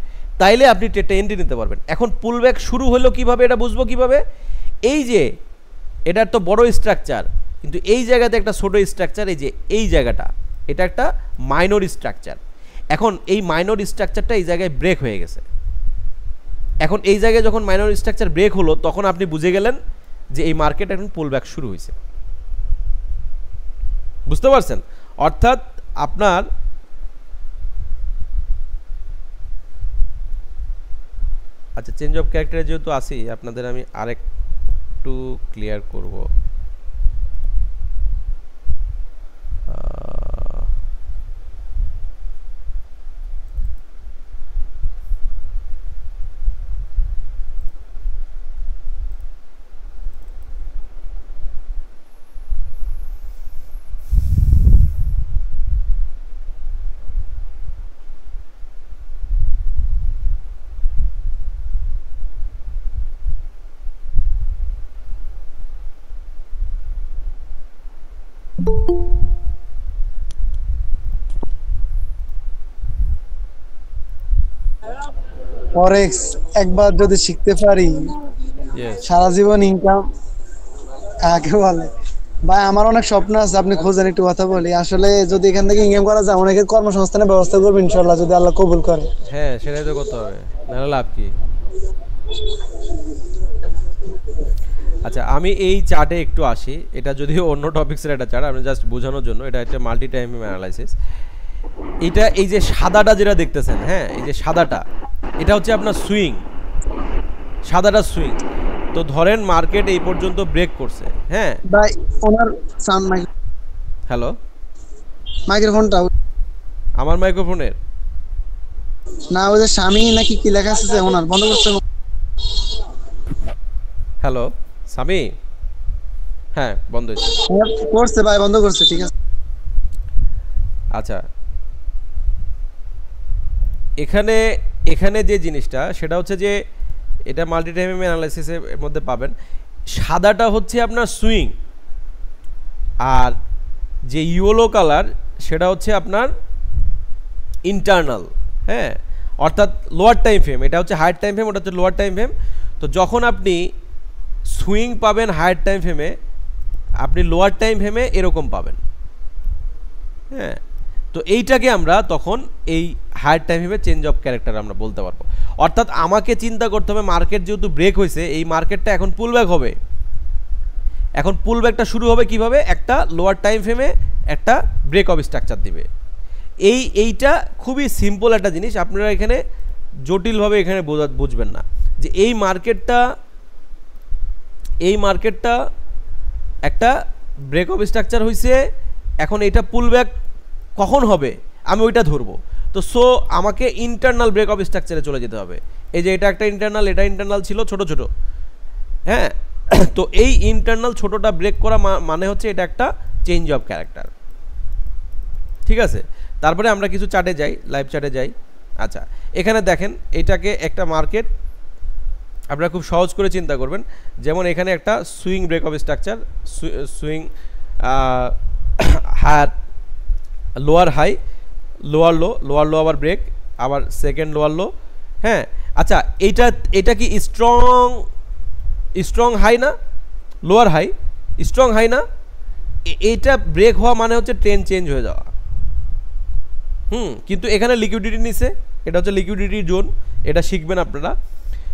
তাইলে আপনি ট্রেডটা এন্ট্রি নিতে পারবেন। এখন পুল ব্যাক শুরু হলো কিভাবে, এটা বুঝবো কিভাবে? এই যে এটার তো বড় স্ট্রাকচার, কিন্তু এই জায়গাতে একটা ছোট স্ট্রাকচার, এই যে এই জায়গাটা এটা একটা মাইনর স্ট্রাকচার। এখন এই মাইনর স্ট্রাকচারটা এই জায়গায় ব্রেক হয়ে গেছে। এখন এই জায়গায় যখন মাইনর স্ট্রাকচার ব্রেক হলো তখন আপনি বুঝে গেলেন যে এই মার্কেট এখন পুল ব্যাক শুরু হয়েছে। বুঝতে পারছেন? অর্থাৎ আপনার আচ্ছা, চেঞ্জ অফ ক্যারেক্টারে যেহেতু আসি, আপনাদের আমি আরেকটু ক্লিয়ার করব। ফরেক্স একবার যদি শিখতে পারি, সারা জীবন ইনকাম কাকে বলে ভাই। আমার অনেক স্বপ্ন আছে, আপনি খোঁজেন, একটু কথা বলি। আসলে যদি এখান থেকে ইনকাম করা যায়, অনেকের কর্মসংস্থানের ব্যবস্থা করবো ইনশাআল্লাহ, যদি আল্লাহ কবুল করে। হ্যাঁ, সেটাই তো করতে হবে, নাহলে লাভ কি? আচ্ছা, আমি এই চার্টে একটু আসি, এটা যদিও অন্য টপিক্সের একটা চার্ট, আমি জাস্ট বোঝানোর জন্য, এটা একটা মাল্টি টাইম অ্যানালাইসিস। এটা এই যে সাদাটা যেটা দেখতেছেন, হ্যাঁ, এই যে সাদাটা, এটা হচ্ছে আপনার সুইং, সাদাটা সুইং। তো ধরেন মার্কেট এই পর্যন্ত ব্রেক করছে, হ্যাঁ ভাই ওনার সাউন্ড হ্যালো, মাইক্রোফোনটা আমার মাইক্রোফোনের না, ওই যে স্বামী নাকি কি লেখা আছে ওনার বন্ধ করতে। হ্যালো সামি, হ্যাঁ বন্ধ হয়েছে, করছে ভাই, বন্ধ করছে, ঠিক আছে। আচ্ছা, এখানে এখানে যে জিনিসটা সেটা হচ্ছে যে এটা মাল্টি টাইম অ্যানালাইসিসের মধ্যে পাবেন, সাদাটা হচ্ছে আপনার সুইং, আর যে ইয়েলো কালার সেটা হচ্ছে আপনার ইন্টারনাল, হ্যাঁ, অর্থাৎ লোয়ার টাইম ফ্রেম। এটা হচ্ছে হায়ার টাইম ফ্রেম, ওটা হচ্ছে লোয়ার টাইম ফ্রেম। তো যখন আপনি সুইং পাবেন হায়ার টাইম ফ্রেমে, আপনি লোয়ার টাইম ফ্রেমে এরকম পাবেন, হ্যাঁ। তো এইটাকে আমরা তখন এই হায়ার টাইম ফ্রেমে চেঞ্জ অফ ক্যারেক্টার আমরা বলতে পারবো। অর্থাৎ আমাকে চিন্তা করতে হবে মার্কেট যেহেতু ব্রেক হয়েছে, এই মার্কেটটা এখন পুলব্যাক হবে। এখন পুলব্যাকটা শুরু হবে কিভাবে? একটা লোয়ার টাইম ফ্রেমে একটা ব্রেক অফ স্ট্রাকচার দিবে। এইটা খুবই সিম্পল একটা জিনিস, আপনারা এখানে জটিলভাবে এখানে বুঝবেন না যে এই মার্কেটটা একটা ব্রেক অফ স্ট্রাকচার হয়েছে, এখন এটা পুলব্যাক কখন হবে আমি ওইটা ধরবো। তো আমাকে ইন্টারনাল ব্রেক অফ স্ট্রাকচারে চলে যেতে হবে। এই যে এটা একটা ইন্টারনাল, এটা ইন্টারনাল ছিল ছোট ছোট, হ্যাঁ। তো এই ইন্টারনাল ছোটটা ব্রেক করা মানে হচ্ছে এটা একটা চেঞ্জ অফ ক্যারেক্টার, ঠিক আছে। তারপরে আমরা কিছু চার্টে যাই, লাইভ চার্টে যাই। আচ্ছা, এখানে দেখেন এটাকে একটা মার্কেট আপনারা খুব সহজ করে চিন্তা করবেন। যেমন এখানে একটা swing break of structure, swing higher lower high, lower low, lower low আবার ব্রেক, আবার সেকেন্ড লোয়ার লো, হ্যাঁ। আচ্ছা, এটা কি স্ট্রং হাই না? লোয়ার হাই, স্ট্রং হাই না? এইটা ব্রেক হওয়া মানে হচ্ছে ট্রেন্ড চেঞ্জ হয়ে যাওয়া। কিন্তু এখানে লিকুইডিটি নিছে, এটা হচ্ছে লিকুইডিটি জোন, এটা শিখবেন আপনারা।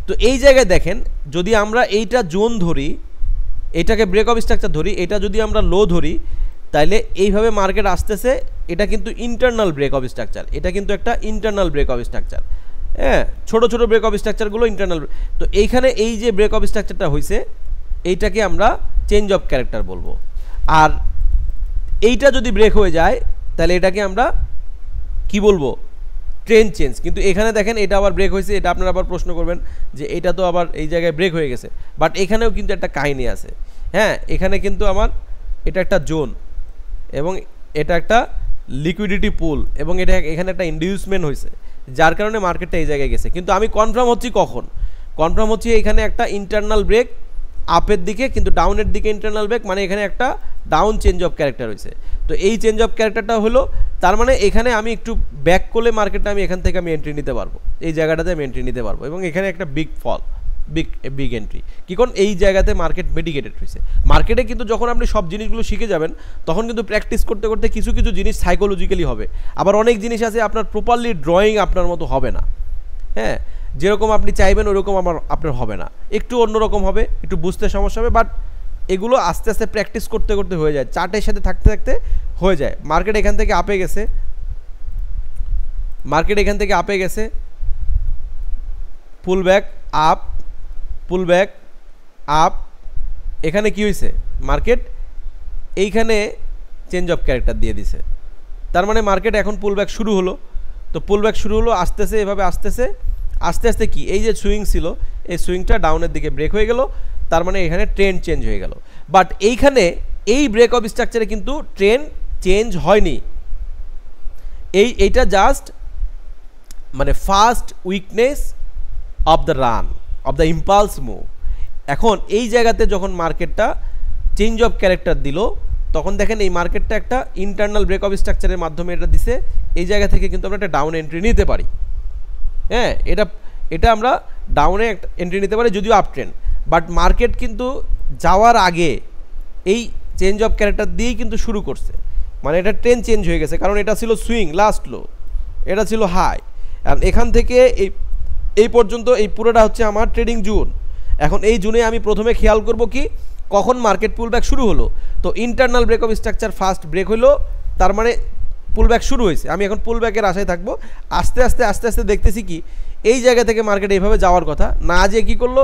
তো এই জায়গায় দেখেন, যদি আমরা এইটা জোন ধরি, এটাকে ব্রেক অফ স্ট্রাকচার ধরি, এটা যদি আমরা লো ধরি, তাইলে এইভাবে মার্কেট আসতেছে। এটা কিন্তু ইন্টারনাল ব্রেক অফ স্ট্রাকচার, এটা কিন্তু একটা ইন্টারনাল ব্রেক অফ স্ট্রাকচার, হ্যাঁ। ছোট ছোট ব্রেক অফ স্ট্রাকচারগুলো ইন্টারনাল। তো এইখানে এই যে ব্রেক অফ স্ট্রাকচারটা হয়েছে, এইটাকে আমরা চেঞ্জ অফ ক্যারেক্টার বলবো। আর এইটা যদি ব্রেক হয়ে যায়, তাহলে এটাকে আমরা কি বলবো? Trend change. কিন্তু এখানে দেখেন এটা আবার ব্রেক হয়েছে, এটা আপনারা আবার প্রশ্ন করবেন যে এটা তো আবার এই জায়গায় ব্রেক হয়ে গেছে, বাট এখানেও কিন্তু একটা কাহিনী আছে, হ্যাঁ। এখানে কিন্তু আমার এটা একটা জোন, এবং এটা একটা লিকুইডিটি পুল, এবং এটা এখানে একটা ইনডিউসমেন্ট হয়েছে, যার কারণে মার্কেটটা এই জায়গায় গেছে। কিন্তু আমি কনফার্ম হচ্ছি কখন? কনফার্ম হচ্ছি এখানে একটা ইন্টারনাল ব্রেক আপের দিকে, কিন্তু ডাউনের দিকে ইন্টারনাল ব্রেক, মানে এখানে একটা ডাউন চেঞ্জ অফ ক্যারেক্টার হয়েছে। তো এই চেঞ্জ অফ ক্যারেক্টারটা হলো, তার মানে এখানে আমি একটু ব্যাক করলে মার্কেটটা আমি এখান থেকে আমি এন্ট্রি নিতে পারবো, এই জায়গাটাতে আমি এন্ট্রি নিতে পারবো, এবং এখানে একটা বিগ ফল, বিগ এন্ট্রি। কি কারণ এই জায়গাতে মার্কেট মিটিগেটেড হয়েছে। মার্কেটে কিন্তু যখন আপনি সব জিনিসগুলো শিখে যাবেন, তখন কিন্তু প্র্যাকটিস করতে করতে কিছু কিছু জিনিস সাইকোলজিক্যালি হবে, আবার অনেক জিনিস আছে আপনার প্রপারলি ড্রয়িং আপনার মতো হবে না, হ্যাঁ। যেরকম আপনি চাইবেন ওরকম আপনার হবে না, একটু অন্যরকম হবে, একটু বুঝতে সমস্যা হবে, বাট এগুলো আস্তে আস্তে প্র্যাকটিস করতে করতে হয়ে যায়, চার্টের সাথে থাকতে থাকতে হয়ে যায়। মার্কেট এখান থেকে আপে গেছে, পুলব্যাক আপ, পুলব্যাক আপ। এখানে কি হয়েছে? মার্কেট এইখানে চেঞ্জ অফ ক্যারেক্টার দিয়ে দিছে, তার মানে মার্কেট এখন পুলব্যাক শুরু হলো। তো পুলব্যাক শুরু হলো, আসতেছে, এভাবে আসতেছে, আস্তে আস্তে কি এই যে সুইং ছিল, এই সুইংটা ডাউনের দিকে ব্রেক হয়ে গেল, তার মানে এখানে ট্রেন্ড চেঞ্জ হয়ে গেল। বাট এই ব্রেক অফ স্ট্রাকচারে কিন্তু ট্রেন্ড চেঞ্জ হয়নি, এইটা জাস্ট মানে first weakness of the run, of the impulse move. এখন এই জায়গাতে যখন মার্কেটটা চেঞ্জ অফ ক্যারেক্টার দিল, তখন দেখেন এই মার্কেটটা একটা ইন্টারনাল ব্রেক অফ স্ট্রাকচারের মাধ্যমে এটা দিছে, এই জায়গা থেকে কিন্তু আমরা একটা ডাউন এন্ট্রি নিতে পারি, হ্যাঁ। এটা আমরা ডাউনে একটা এন্ট্রি নিতে পারি, যদিও আপ ট্রেন্ড। বাট মার্কেট কিন্তু যাওয়ার আগে এই চেঞ্জ অফ ক্যারেক্টার দিয়েই কিন্তু শুরু করছে, মানে এটা ট্রেন্ড চেঞ্জ হয়ে গেছে, কারণ এটা ছিল সুইং লাস্ট লো, এটা ছিল হাই, আর এখান থেকে এই পর্যন্ত এই পুরোটা হচ্ছে আমার ট্রেডিং জোন। এখন এই জোনে আমি প্রথমে খেয়াল করব কি কখন মার্কেট পুলব্যাক শুরু হলো। তো internal break of structure first break হলো, তার মানে পুলব্যাক শুরু হয়েছে। আমি এখন পুলব্যাকের আশায় থাকবো। আস্তে আস্তে দেখতেছি কি এই জায়গা থেকে মার্কেট এইভাবে যাওয়ার কথা না, যে কি করলো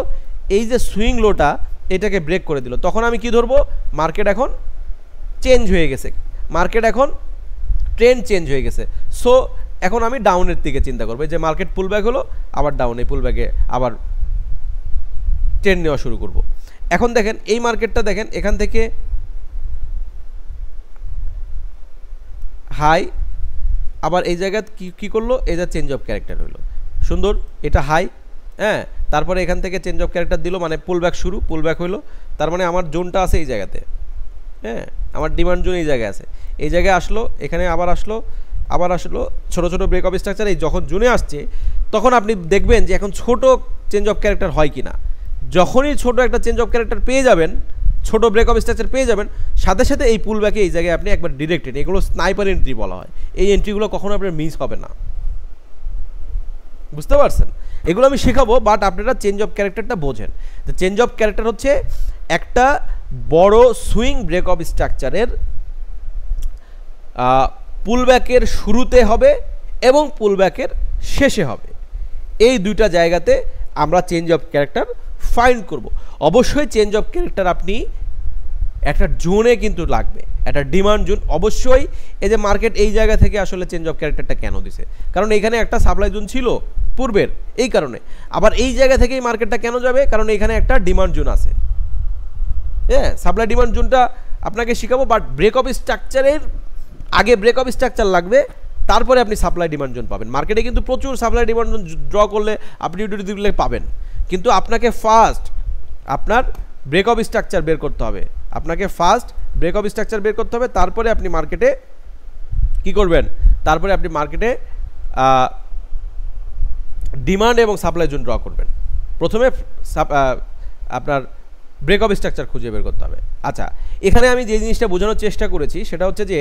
এই যে সুইং লোটা এটাকে ব্রেক করে দিল। তখন আমি কি ধরবো? মার্কেট এখন চেঞ্জ হয়ে গেছে, মার্কেট এখন ট্রেন্ড চেঞ্জ হয়ে গেছে। সো এখন আমি ডাউনের দিকে চিন্তা করবো, যে মার্কেট পুলব্যাক হলো, আবার ডাউন, এই পুলব্যাকে আবার ট্রেন্ড নেওয়া শুরু করব। এখন দেখেন এই মার্কেটটা দেখেন, এখান থেকে হাই, আবার এই জায়গায় কি করলো, এটা চেঞ্জ অফ ক্যারেক্টার হলো, সুন্দর, এটা হাই, হ্যাঁ। তারপরে এখান থেকে চেঞ্জ অফ ক্যারেক্টার দিল, মানে পুলব্যাক শুরু, পুলব্যাক হলো, তার মানে আমার জোনটা আছে এই জায়গাতে, হ্যাঁ, আমার ডিমান্ড জোন এই জায়গায় আছে। এই জায়গায় আসলো, এখানে আবার আসলো, ছোট ছোট ব্রেক অফ স্ট্রাকচার এই যখন জুনে আসছে তখন আপনি দেখবেন যে এখন ছোট চেঞ্জ অফ ক্যারেক্টার হয় কি না। যখনই ছোট একটা চেঞ্জ অফ ক্যারেক্টার পেয়ে যাবেন, ছোট ব্রেক অফ স্ট্রাকচার পেয়ে যাবেন, সাথে সাথে এই পুল ব্যাকে এই জায়গায় আপনি একবার ডিরেক্টেড, এগুলো স্নাইপার এন্ট্রি বলা হয়, এই এন্ট্রিগুলো কখনো আপনার মিস হবে না, বুঝতে পারছেন? এগুলো আমি শেখাবো, বাট আপনারা চেঞ্জ অফ ক্যারেক্টারটা বোঝেন। তো চেঞ্জ অফ ক্যারেক্টার হচ্ছে একটা বড় সুইং ব্রেক অফ স্ট্রাকচারের পুলব্যাকের শুরুতে হবে এবং পুলব্যাকের শেষে হবে, এই দুইটা জায়গাতে আমরা চেঞ্জ অফ ক্যারেক্টার ফাইন্ড করব। অবশ্যই চেঞ্জ অফ ক্যারেক্টার আপনি একটা জোনে কিন্তু লাগবে, একটা ডিমান্ড জোন অবশ্যই। এই যে মার্কেট এই জায়গা থেকে আসলে চেঞ্জ অফ ক্যারেক্টারটা কেন দিছে, কারণ এখানে একটা সাপ্লাই জোন ছিল পূর্বের, এই কারণে। আবার এই জায়গা থেকেই মার্কেটটা কেন যাবে, কারণ এখানে একটা ডিমান্ড জোন আছে। হ্যাঁ, সাপ্লাই ডিমান্ড জোনটা আপনাকে শেখাবো, বাট ব্রেক অফ স্ট্রাকচারের আগে ব্রেক অফ স্ট্রাকচার লাগবে, তারপরে আপনি সাপ্লাই ডিমান্ড জোন পাবেন। মার্কেটে কিন্তু প্রচুর সাপ্লাই ডিমান্ড জোন ড্র করলে আপনি দিলে পাবেন, কিন্তু আপনাকে ফার্স্ট আপনার ব্রেক অফ স্ট্রাকচার বের করতে হবে, তারপরে আপনি মার্কেটে কি করবেন, তারপরে আপনি মার্কেটে ডিমান্ড এবং সাপ্লাই জোন ড্র করবেন। প্রথমে আপনার ব্রেক অফ স্ট্রাকচার খুঁজে বের করতে হবে। আচ্ছা, এখানে আমি যে জিনিসটা বোঝানোর চেষ্টা করেছি সেটা হচ্ছে যে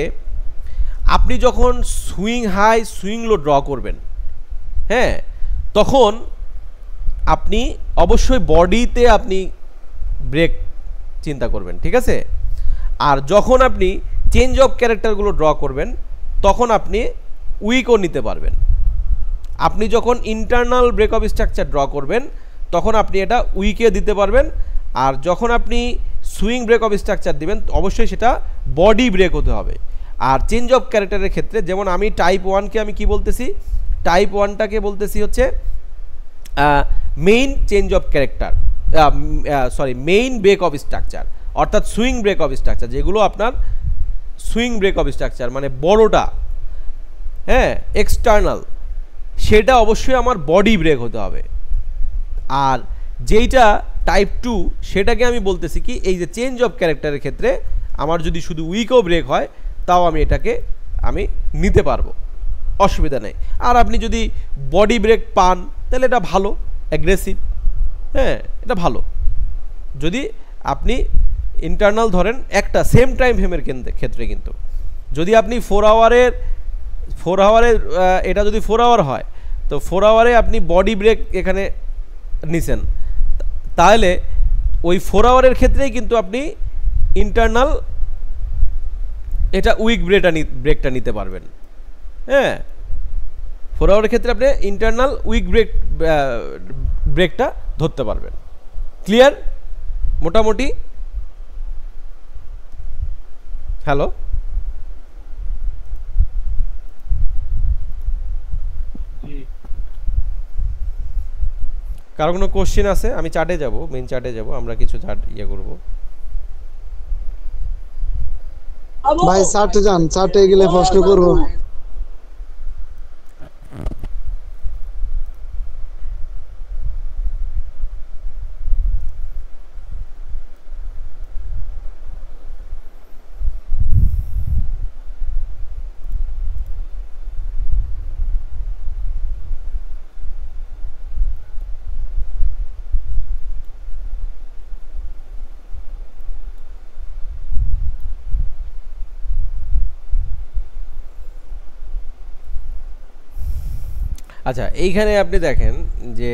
আপনি যখন swing high swing low draw করবেন, হ্যাঁ, তখন আপনি অবশ্যই বডিতে আপনি ব্রেক চিন্তা করবেন, ঠিক আছে? আর যখন আপনি চেঞ্জ অফ ক্যারেক্টারগুলো ড্র করবেন তখন আপনি উইকও নিতে পারবেন। আপনি যখন internal break of structure draw করবেন তখন আপনি এটা উইকে দিতে পারবেন, আর যখন আপনি সুইং ব্রেক অফ স্ট্রাকচার দিবেন অবশ্যই সেটা বডি ব্রেক হতে হবে। আর চেঞ্জ অফ ক্যারেক্টারের ক্ষেত্রে যেমন আমি টাইপ 1কে আমি কি বলতেছি, টাইপ 1টাকে বলতেছি হচ্ছে main change of character, main break of structure, অর্থাৎ সুইং ব্রেক অফ স্ট্রাকচার, যেগুলো আপনার সুইং ব্রেক অফ স্ট্রাকচার মানে বড়টা, হ্যাঁ, এক্সটার্নাল, সেটা অবশ্যই আমার বডি ব্রেক হতে হবে। আর যেইটা টাইপ 2 সেটাকে আমি বলতেছি কি, এই যে চেঞ্জ অফ ক্যারেক্টারের ক্ষেত্রে আমার যদি শুধু উইকও ব্রেক হয় তাও আমি এটাকে আমি নিতে পারবো, অসুবিধা নেই। আর আপনি যদি বডি ব্রেক পান তাহলে এটা ভালো, অ্যাগ্রেসিভ, হ্যাঁ, এটা ভালো। যদি আপনি ইন্টারনাল ধরেন একটা সেম টাইম ফ্রেমের ক্ষেত্রে, কিন্তু যদি আপনি 4 আওয়ারের এটা যদি 4 আওয়ার হয় তো 4 আওয়ারে আপনি বডি ব্রেক এখানে নিছেন, তাহলে ওই 4 আওয়ারের ক্ষেত্রেই কিন্তু আপনি ইন্টারনাল এটা উইক ব্রেকটা নিতে পারবেন। হ্যাঁ, 4 আওয়ারের ক্ষেত্রে আপনি ইন্টারনাল উইক ব্রেকটা ধরতে পারবেন। ক্লিয়ার মোটামুটি? হ্যালো, কারো কোনো কোশ্চেন আছে? আমি চার্টে যাব, মেইন চার্টে যাব, আমরা কিছু চার্ট করব। ভাই চার্টে যান, চার্টে গেলে প্রশ্ন করব। আচ্ছা, এইখানে আপনি দেখেন যে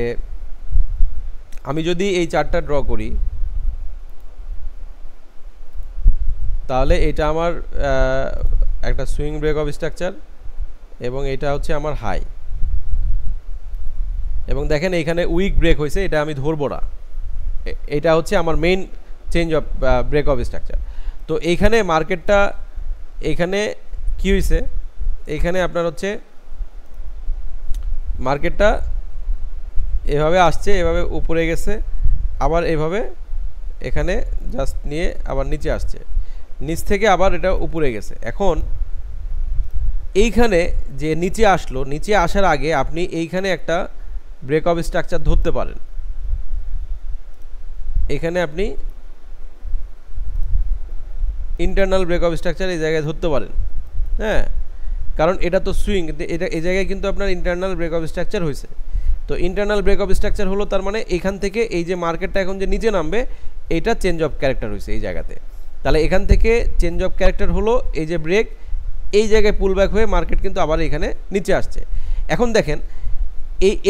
আমি যদি এই চার্টটা ড্র করি তাহলে এটা আমার একটা সুইং ব্রেক অফ স্ট্রাকচার এবং এটা হচ্ছে আমার হাই, এবং দেখেন এইখানে উইক ব্রেক হয়েছে, এটা আমি ধরবো না, এটা হচ্ছে আমার main change of break of structure. তো এইখানে মার্কেটটা এইখানে কি হয়েছে, এইখানে আপনার হচ্ছে মার্কেটটা এভাবে আসছে, এভাবে উপরে গেছে, আবার এভাবে এখানে জাস্ট নিয়ে আবার নিচে আসছে, নিচ থেকে আবার এটা উপরে গেছে। এখন এইখানে যে নিচে আসলো, নিচে আসার আগে আপনি এইখানে একটা ব্রেক অফ স্ট্রাকচার ধরতে পারেন, এখানে আপনি ইন্টারনাল ব্রেক অফ স্ট্রাকচার এই জায়গায় ধরতে পারেন। হ্যাঁ, কারণ এটা তো সুইং, এটা এই জায়গায় কিন্তু আপনার ইন্টারনাল ব্রেক অফ স্ট্রাকচার হয়েছে। তো ইন্টারনাল ব্রেক অফ স্ট্রাকচার হলো, তার মানে এখান থেকে এই যে মার্কেটটা এখন যে নিচে নামবে এটা চেঞ্জ অফ ক্যারেক্টার হয়েছে এই জায়গাতে। তাহলে এখান থেকে চেঞ্জ অফ ক্যারেক্টার হলো, এই যে ব্রেক, এই জায়গায় পুল ব্যাক হয়ে মার্কেট কিন্তু আবার এখানে নিচে আসছে। এখন দেখেন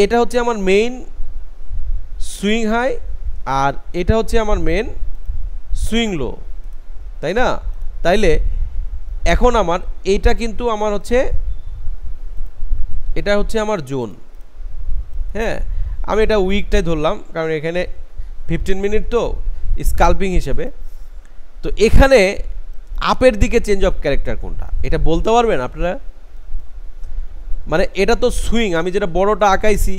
এটা হচ্ছে আমার মেইন সুইং হাই, আর এটা হচ্ছে আমার মেন সুইং লো, তাই না? তাইলে এখন আমার এইটা কিন্তু আমার হচ্ছে, এটা হচ্ছে আমার জোন। হ্যাঁ, আমি এটা উইকটাই ধরলাম কারণ এখানে 15 মিনিট তো স্কাল্পিং হিসেবে। তো এখানে আপের দিকে চেঞ্জ অফ ক্যারেক্টার কোনটা এটা বলতে পারবেন আপনারা? মানে এটা তো সুইং, আমি যেটা বড়টা আঁকাইছি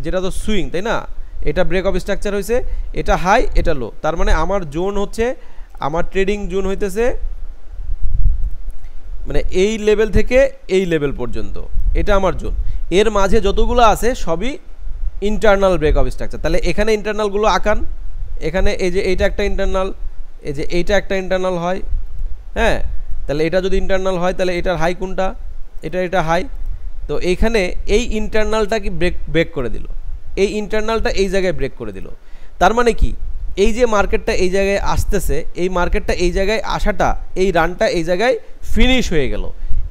যেটা তো সুইং, তাই না? এটা ব্রেক অফ স্ট্রাকচার হয়েছে, এটা হাই এটা লো, তার মানে আমার জোন হচ্ছে, আমার ট্রেডিং জোন হইতেছে মানে এই লেভেল থেকে এই লেভেল পর্যন্ত, এটা আমার জোন। এর মাঝে যতগুলো আছে সবই ইন্টারনাল ব্রেক অফ স্ট্রাকচার। তাহলে এখানে ইন্টারনালগুলো আঁকান, এখানে এই যে এইটা একটা ইন্টারনাল, এই যে এইটা একটা ইন্টারনাল হয়। হ্যাঁ, তাহলে এটা যদি ইন্টারনাল হয় তাহলে এটার হাই কোনটা? এটা হাই। তো এইখানে এই ইন্টারনালটা কি ব্রেক করে দিল, এই ইন্টারনালটা এই জায়গায় ব্রেক করে দিল। তার মানে কি, এই যে মার্কেটটা এই জায়গায় আসতেছে, এই মার্কেটটা এই জায়গায় আসাটা, এই রানটা এই জায়গায় ফিনিশ হয়ে গেল।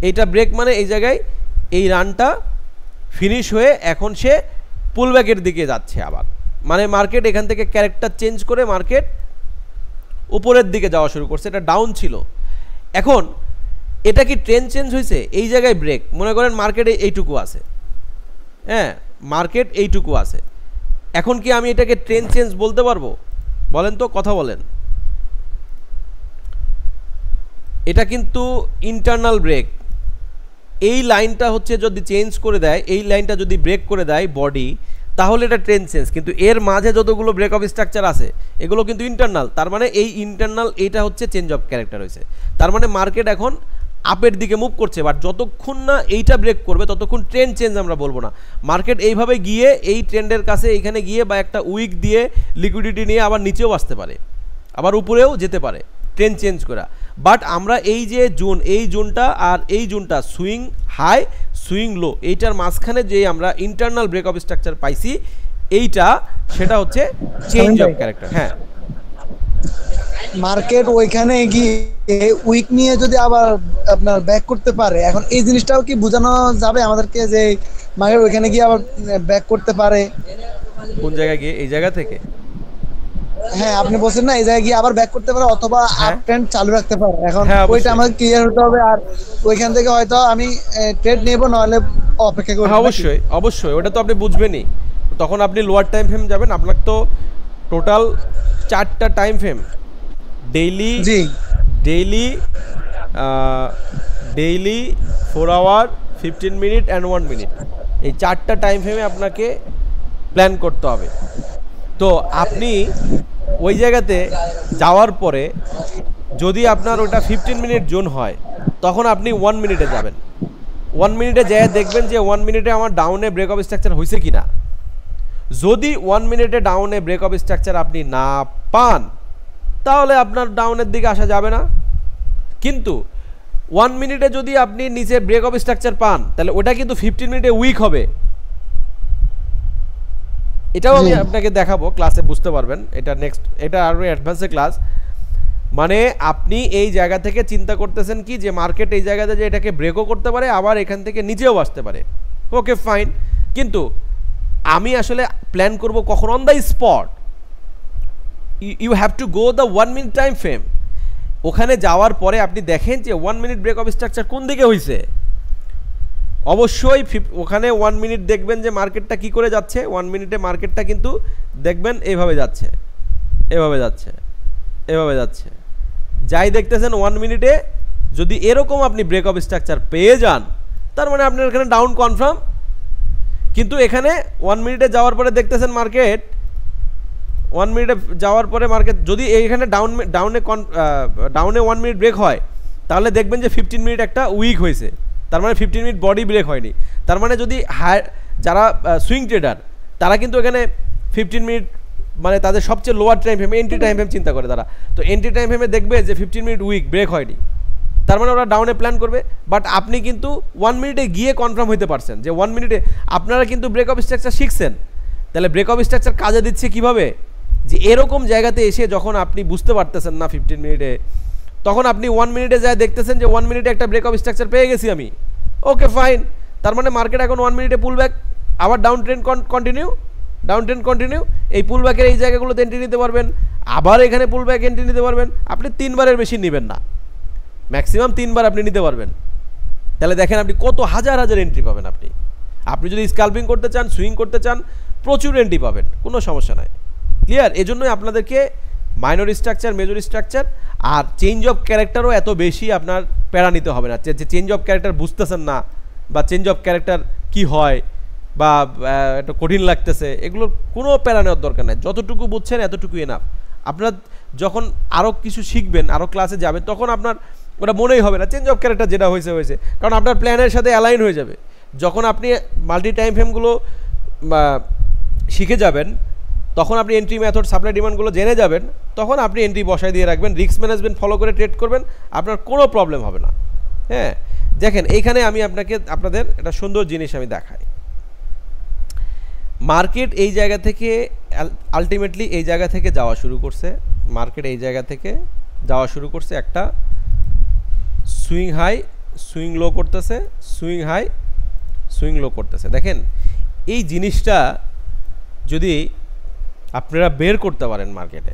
এইটা ব্রেক মানে এই জায়গায় এই রানটা ফিনিশ হয়ে এখন সে পুলব্যাকের দিকে যাচ্ছে আবার, মানে মার্কেট এখান থেকে ক্যারেক্টার চেঞ্জ করে মার্কেট উপরের দিকে যাওয়া শুরু করছে। এটা ডাউন ছিল, এখন এটা কি ট্রেন্ড চেঞ্জ হয়েছে? এই জায়গায় ব্রেক, মনে করেন মার্কেটে এইটুকু আছে, হ্যাঁ মার্কেট এইটুকু আছে, এখন কি আমি এটাকে ট্রেন্ড চেঞ্জ বলতে পারবো? বলেন তো, কথা বলেন। এটা কিন্তু ইন্টারনাল ব্রেক, এই লাইনটা হচ্ছে যদি চেঞ্জ করে দেয়, এই লাইনটা যদি ব্রেক করে দেয় বডি, তাহলে এটা ট্রেন্ড চেঞ্জ। কিন্তু এর মাঝে যতগুলো ব্রেক অফ স্ট্রাকচার আছে এগুলো কিন্তু ইন্টারনাল, তার মানে এই ইন্টারনাল এইটা হচ্ছে চেঞ্জ অফ ক্যারেক্টার হয়েছে। তার মানে মার্কেট এখন আপের দিকে মুভ করছে, বাট যতক্ষণ না এইটা ব্রেক করবে ততক্ষণ ট্রেন্ড চেঞ্জ আমরা বলবো না। মার্কেট এইভাবে গিয়ে এই ট্রেন্ডের কাছে এইখানে গিয়ে বা একটা উইক দিয়ে লিকুইডিটি নিয়ে আবার নিচেও আসতে পারে, আবার উপরেও যেতে পারে ট্রেন্ড চেঞ্জ করা। বাট আমরা এই যে জোন, এই জোনটা আর এই জোনটা সুইং হাই সুইং লো, এইটার মাঝখানে যে আমরা ইন্টারনাল ব্রেক অফ স্ট্রাকচার পাইছি এইটা, সেটা হচ্ছে চেঞ্জ অফ ক্যারেক্টার। হ্যাঁ, মার্কেট ওইখানে গিয়ে উইক নিয়ে যদি আবার আপনার ব্যাক করতে পারে, এখন এই জিনিসটাও কি বোঝানো যাবে আমাদেরকে যে মার্কেট ওইখানে গিয়ে আবার ব্যাক করতে পারে? কোন জায়গায় গিয়ে? এই জায়গা থেকে? হ্যাঁ, আপনি বলছেন না এই জায়গায় গিয়ে আবার ব্যাক করতে পারে অথবা আপ ট্রেন্ড চালু রাখতে পারে। এখন ওইটা আমাদের ক্লিয়ার হতে হবে, আর ওইখান থেকে হয়তো আমি ট্রেড নেব, নাহলে অপেক্ষা করব। অবশ্যই অবশ্যই, ওটা তো আপনি বুঝবেনই। তখন আপনি লোয়ার টাইম ফ্রেম যাবেন, আপনার তো টোটাল 4টা time frame, daily, daily 4 hour, 15 minute and 1 minute, এই 4টা টাইম ফ্রেমে আপনাকে প্ল্যান করতে হবে। তো আপনি ওই জায়গাতে যাওয়ার পরে যদি আপনার ওটা 15 মিনিট জোন হয়, তখন আপনি 1 মিনিটে যাবেন। 1 মিনিটে যেয়ে দেখবেন যে 1 মিনিটে আমার ডাউনে ব্রেক অফ স্ট্রাকচার হয়েছে কি না। যদি 1 মিনিটে ডাউনে ব্রেক অফ স্ট্রাকচার আপনি না পান, তাহলে আপনার ডাউনের দিকে আসা যাবে না। কিন্তু 1 মিনিটে যদি আপনি নিচে ব্রেক অফ স্ট্রাকচার পান, তাহলে ওটা কিন্তু 15 মিনিটে উইক হবে। এটাও আমি আপনাকে দেখাবো ক্লাসে, বুঝতে পারবেন। এটা নেক্সট, এটা আরও অ্যাডভান্সে ক্লাস। মানে আপনি এই জায়গা থেকে চিন্তা করতেছেন কি যে মার্কেট এই জায়গাতে যে এটাকে ব্রেকও করতে পারে, আবার এখান থেকে নিচেও আসতে পারে, ওকে ফাইন। কিন্তু আমি আসলে প্ল্যান করব কখন? On the spot. You have to go the 1 minute time frame. ওখানে যাওয়ার পরে আপনি দেখেন যে 1 মিনিট ব্রেক অফ স্ট্রাকচার কোন দিকে হয়েছে। অবশ্যই ওখানে 1 মিনিট দেখবেন যে মার্কেটটা কি করে যাচ্ছে। 1 মিনিটে মার্কেটটা কিন্তু দেখবেন এইভাবে যাচ্ছে, এভাবে যাচ্ছে, এভাবে যাচ্ছে। যাই দেখতেছেন 1 মিনিটে যদি এরকম আপনি ব্রেক অফ স্ট্রাকচার পেয়ে যান, তার মানে আপনার এখানে ডাউন কনফার্ম। কিন্তু এখানে 1 মিনিটে যাওয়ার পরে দেখতেছেন মার্কেট, 1 মিনিটে যাওয়ার পরে মার্কেট যদি এইখানে ডাউনে 1 মিনিট ব্রেক হয়, তাহলে দেখবেন যে 15 মিনিট একটা উইক হয়েছে, তার মানে 15 মিনিট বডি ব্রেক হয়নি। তার মানে যদি যারা সুইং ট্রেডার, তারা কিন্তু এখানে 15 মিনিট মানে তাদের সবচেয়ে lower time frame, entry time frame চিন্তা করে তারা। তো এন্ট্রি টাইম ফ্রেমে দেখবে যে 15 মিনিট উইক ব্রেক হয়নি, তার মানে ওরা ডাউনে প্ল্যান করবে, বাট আপনি কিন্তু 1 মিনিটে গিয়ে কনফার্ম হইতে পারছেন যে 1 মিনিটে আপনারা কিন্তু ব্রেক অফ স্ট্রাকচার শিখছেন। তাহলে ব্রেক অফ স্ট্রাকচার কাজে দিচ্ছে কিভাবে, যে এরকম জায়গাতে এসে যখন আপনি বুঝতে পারতেছেন না 15 মিনিটে, তখন আপনি 1 মিনিটে যায় দেখতেছেন যে 1 মিনিটে একটা ব্রেক অফ স্ট্রাকচার পেয়ে গেছি আমি, ওকে ফাইন। তার মানে মার্কেট এখন 1 মিনিটে পুল ব্যাক, আবার ডাউন ট্রেন্ড কন্টিনিউ। এই পুল ব্যাকের এই জায়গাগুলোতে এন্ট্রি নিতে পারবেন, আবার এখানে পুল ব্যাক এন্ট্রি নিতে পারবেন। আপনি 3 বারের বেশি নেবেন না, ম্যাক্সিমাম 3 বার আপনি নিতে পারবেন। তাহলে দেখেন আপনি কত হাজার এন্ট্রি পাবেন। আপনি যদি স্ক্যালপিং করতে চান, সুইং করতে চান, প্রচুর এন্ট্রি পাবেন, কোনো সমস্যা নাই। ক্লিয়ার? এজন্যই আপনাদেরকে মাইনর স্ট্রাকচার, মেজর স্ট্রাকচার আর চেঞ্জ অফ ক্যারেক্টারও এত বেশি আপনার প্যারা নিতে হবে না। যে চেঞ্জ অফ ক্যারেক্টার বুঝতেছেন না, বা চেঞ্জ অফ ক্যারেক্টার কি হয়, বা একটু কঠিন লাগতেছে, এগুলোর কোনো প্যারা নেওয়ার দরকার নাই। যতটুকু বুঝছেন এতটুকুই এনাফ। আপনার যখন আরও কিছু শিখবেন, আরও ক্লাসে যাবেন, তখন আপনার ওটা মনেই হবে না, চেঞ্জ অফ ক্যারেক্টার যেটা হয়েছে, কারণ আপনার প্ল্যানের সাথে অ্যালাইন হয়ে যাবে। যখন আপনি মাল্টি টাইম ফ্রেমগুলো শিখে যাবেন, তখন আপনি এন্ট্রি মেথড, সাপ্লাই ডিমান্ডগুলো জেনে যাবেন, তখন আপনি এন্ট্রি বসায় দিয়ে রাখবেন, রিস্ক ম্যানেজমেন্ট ফলো করে ট্রেড করবেন, আপনার কোনো প্রবলেম হবে না। হ্যাঁ, দেখেন এইখানে আমি আপনাদের একটা সুন্দর জিনিস আমি দেখাই। মার্কেট এই জায়গা থেকে আলটিমেটলি এই জায়গা থেকে যাওয়া শুরু করছে। মার্কেট এই জায়গা থেকে যাওয়া শুরু করছে, একটা সুইং হাই, সুইং লো করতেছে, সুইং হাই, সুইং লো করতেছে। দেখেন এই জিনিসটা যদি আপনারা বের করতে পারেন মার্কেটে,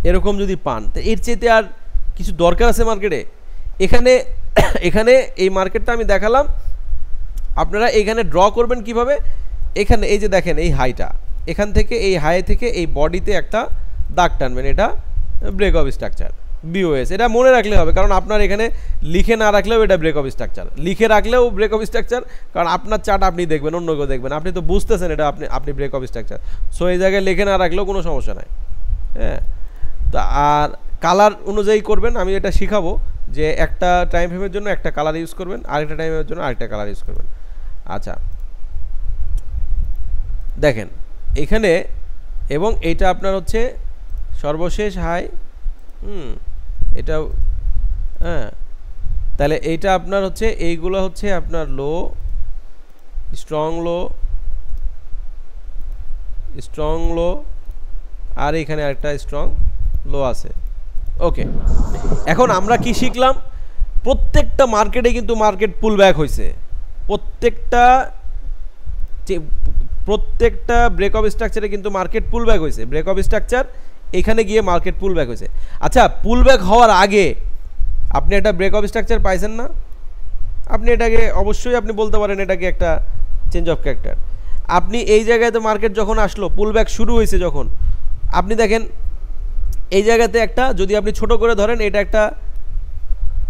এরকম যদি পান, তো এর চাইতে আর কিছু দরকার আছে মার্কেটে? এখানে এই মার্কেটটা আমি দেখালাম, আপনারা এখানে ড্র করবেন কিভাবে। এখানে এই যে দেখেন এই হাইটা, এখান থেকে এই হাই থেকে এই বডিতে একটা দাগ টানবেন, এটা ব্রেক অফ স্ট্রাকচার, বিওএস। এটা মনে রাখলে হবে, কারণ আপনার এখানে লিখে না রাখলেও এটা ব্রেক অফ স্ট্রাকচার, লিখে রাখলেও ব্রেক অফ স্ট্রাকচার, কারণ আপনার চার্ট আপনি দেখবেন, অন্য কেউ দেখবেন, আপনি তো বুঝতেছেন এটা আপনি ব্রেক অফ স্ট্রাকচার। সো এই জায়গায় লিখে না রাখলেও কোনো সমস্যা নাই। হ্যাঁ, তো আর কালার অনুযায়ী করবেন, আমি এটা শিখাবো যে একটা টাইম ফ্রেমের জন্য একটা কালার ইউজ করবেন, আরেকটা টাইম ফ্রেমের জন্য আরেকটা কালার ইউজ করবেন। আচ্ছা, দেখেন এখানে, এবং এইটা আপনার হচ্ছে সর্বশেষ হাই, এটা, হ্যাঁ, তাহলে এইটা আপনার হচ্ছে, এইগুলো হচ্ছে আপনার লো, স্ট্রং লো, আর এখানে আরেকটা স্ট্রং লো আছে। ওকে, এখন আমরা কি শিখলাম? প্রত্যেকটা মার্কেটে কিন্তু মার্কেট পুল ব্যাক হয়েছে, প্রত্যেকটা ব্রেক অফ স্ট্রাকচারে কিন্তু মার্কেট পুল ব্যাক হয়েছে। ব্রেক অফ স্ট্রাকচার এখানে গিয়ে মার্কেট পুল ব্যাক হয়েছে। আচ্ছা, পুল ব্যাক হওয়ার আগে আপনি একটা ব্রেক অফ স্ট্রাকচার পাইছেন না? আপনি এটাকে অবশ্যই আপনি বলতে পারেন এটাকে একটা চেঞ্জ অফ ক্যারেক্টার। আপনি এই জায়গায় তো মার্কেট যখন আসলো, পুল ব্যাক শুরু হয়েছে যখন, আপনি দেখেন এই জায়গাতে একটা, যদি আপনি ছোট করে ধরেন, এটা একটা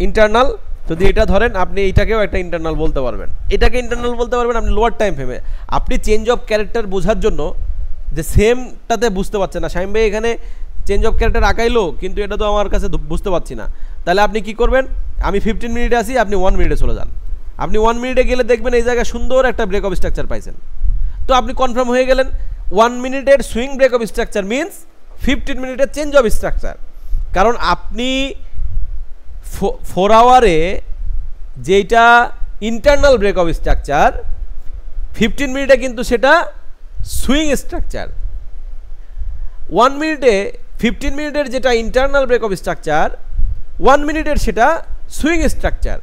ইন্টারনাল, যদি এটা ধরেন আপনি এইটাকেও একটা ইন্টারনাল বলতে পারবেন, এটাকে ইন্টারনাল বলতে পারবেন। আপনি লোয়ার টাইম ফ্রেমে আপনি চেঞ্জ অফ ক্যারেক্টার বোঝার জন্য, যে সেমটাতে বুঝতে পারছেন না, শাইম ভাই এখানে চেঞ্জ অফ ক্যারেক্টার আঁকাইলো, কিন্তু এটা তো আমার কাছে বুঝতে পারছি না, তাহলে আপনি কি করবেন? আমি 15 মিনিটে আসি, আপনি 1 মিনিটে চলে যান। আপনি 1 মিনিটে গেলে দেখবেন এই জায়গায় সুন্দর একটা ব্রেক অফ স্ট্রাকচার পাইছেন, তো আপনি কনফার্ম হয়ে গেলেন 1 মিনিটের swing break of structure means 15 মিনিটের চেঞ্জ অফ স্ট্রাকচার। কারণ আপনি 4 আওয়ারে যেটা ইন্টারনাল ব্রেক অফ স্ট্রাকচার, 15 মিনিটে কিন্তু সেটা সুইং স্ট্রাকচার। 1 মিনিটে 15 মিনিটের যেটা ইন্টারনাল ব্রেক অফ স্ট্রাকচার, 1 মিনিটের সেটা সুইং স্ট্রাকচার।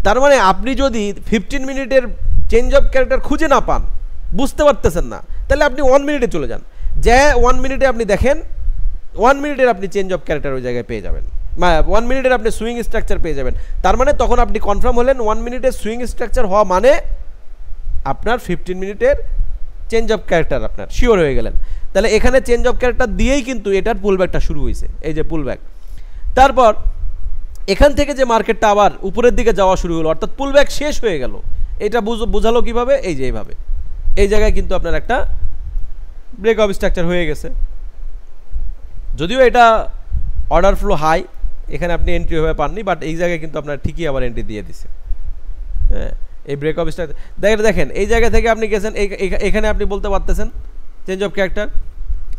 তার মানে আপনি যদি 15 মিনিটের চেঞ্জ অফ ক্যারেক্টার খুঁজে না পান, বুঝতে পারতেছেন না, তাহলে আপনি 1 মিনিটে চলে যান, যে 1 মিনিটে আপনি দেখেন 1 মিনিটের আপনি চেঞ্জ অফ ক্যারেক্টার ওই জায়গায় পেয়ে যাবেন, 1 মিনিটের আপনি সুইং স্ট্রাকচার পেয়ে যাবেন। তার মানে তখন আপনি কনফার্ম হলেন 1 মিনিটের সুইং স্ট্রাকচার হওয়া মানে আপনার 15 মিনিটের চেঞ্জ অফ ক্যারেক্টার আপনার শিওর হয়ে গেলেন। তাহলে এখানে চেঞ্জ অফ ক্যারেক্টার দিয়েই কিন্তু এটার পুলব্যাকটা শুরু হয়েছে, এই যে পুলব্যাক। তারপর এখান থেকে যে মার্কেটটা আবার উপরের দিকে যাওয়া শুরু হলো, অর্থাৎ পুলব্যাক শেষ হয়ে গেল। এটা বোঝালো কিভাবে? এই যে এইভাবে, এই জায়গায় কিন্তু আপনার একটা ব্রেক অফ স্ট্রাকচার হয়ে গেছে। যদিও এটা অর্ডার ফ্লো হাই, এখানে আপনি এন্ট্রি হয়ে পাননি, বাট এই জায়গায় কিন্তু আপনার ঠিকই আবার এন্ট্রি দিয়ে দিছে। হ্যাঁ, এই ব্রেক অফ স্ট্রাকচার দেখেন এই জায়গা থেকে আপনি গেছেন, এখানে আপনি বলতে পারতেছেন চেঞ্জ অফ ক্যারেক্টার,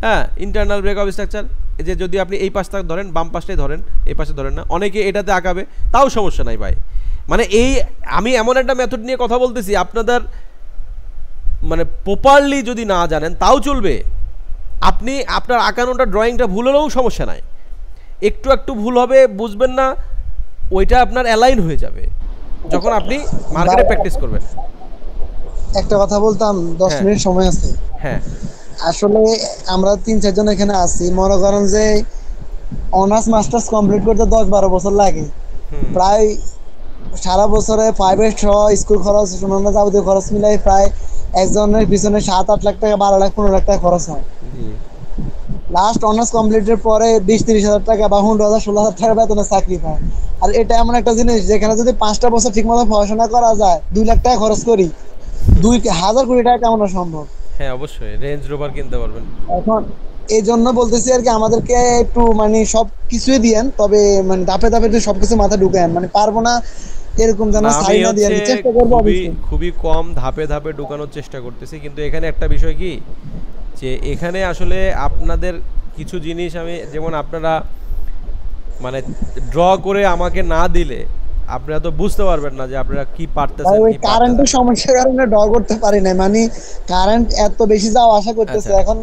হ্যাঁ ইন্টারনাল ব্রেক অফ স্ট্রাকচার, যে যদি আপনি এই পাশটা ধরেন, বাম পাশটাই ধরেন, এই পাশে ধরেন না, অনেকে এটাতে আঁকাবে, তাও সমস্যা নাই ভাই। মানে এই আমি এমন একটা মেথড নিয়ে কথা বলতেছি, আপনাদের মানে প্রপারলি যদি না জানেন তাও চলবে, আপনি আপনার আঁকানোটা ড্রয়িংটা ভুল হলেও সমস্যা নাই, একটু একটু ভুল হবে, বুঝবেন না, ওইটা আপনার অ্যালাইন হয়ে যাবে যখন আপনি মার্কেটে প্র্যাকটিস করবেন। একটা কথা বলতাম, 10 মিনিট সময় আছে। হ্যাঁ আসলে আমরা 3-4 জন এখানে আছি, মনে করেন যে অনার্স মাস্টার্স কমপ্লিট করতে 10-12 বছর লাগে, প্রায় সারা বছরে প্রাইভেট সহ স্কুল খরচ, অন্যান্য যাবতীয় খরচ মিলাই প্রায় একজনের পিছনে 7-8 লাখ টাকা, 12 লাখ 15 লাখ টাকা খরচ হয়। লাস্ট অনার্স কমপ্লিটের পরে 20-30 হাজার টাকা বা 15,000-16,000 টাকা বেতনে চাকরি পায়। আর এটা এমন একটা জিনিস যেখানে যদি 5টা বছর ঠিক মতো পড়াশোনা করা যায়, 2 লাখ টাকা খরচ করি, 2,000 কোটি টাকা কামানো সম্ভব। হ্যাঁ অবশ্যই রেঞ্জ রোভার কিনতে পারবেন। এখন এই জন্য বলতেছি আর কি, আমাদেরকে একটু মানে সব কিছুই দিয়েন, তবে মানে ধাপে ধাপে একটু সবকিছু মাথা ঢুকায়েন, মানে পারবো না এরকম যেন সাই না দিয়ে চেষ্টা করবো। খুবই কম ধাপে ধাপে ঢুকানোর চেষ্টা করতেছি, কিন্তু এখানে একটা বিষয় কি, যে এখানে আসলে আপনাদের কিছু জিনিস আমি, যেমন আপনারা মানে ড্র করে আমাকে না দিলে আপনারা তো বুঝতে পারবেন না যে আপনারা কি পারতেছেন, কি কারেন্টের সমস্যার কারণে ড্র করতে পারি না, মানে কারেন্ট এত বেশি যাওয়া আশা করতেছে এখন,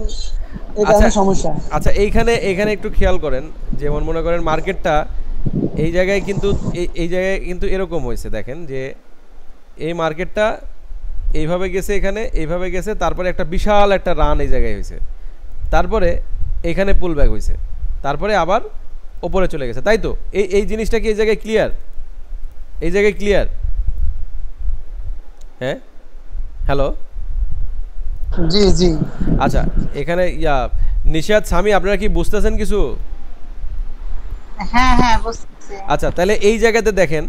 এই কারণে সমস্যা। আচ্ছা এইখানে একটু খেয়াল করেন, যেমন মনে করেন মার্কেটটা এই জায়গায় কিন্তু এই জায়গায় কিন্তু এরকম হয়েছে, দেখেন যে এই মার্কেটটা এইভাবে গেছে, এখানে এইভাবে গেছে, তারপরে একটা বিশাল একটা রান এই জায়গায় হয়েছে, তারপরে এখানে পুল ব্যাক হয়েছে, তারপরে আবার ওপরে চলে গেছে, তাই তো? এই জিনিসটা কি এই জায়গায় ক্লিয়ার? এই জায়গায় ক্লিয়ার? হ্যাঁ হ্যালো জি জি। আচ্ছা এখানে নিশাত, স্বামী, আপনারা কি বুঝতেছেন কিছু? হ্যাঁ হ্যাঁ বুঝতেছি। আচ্ছা তাহলে এই জায়গাতে দেখেন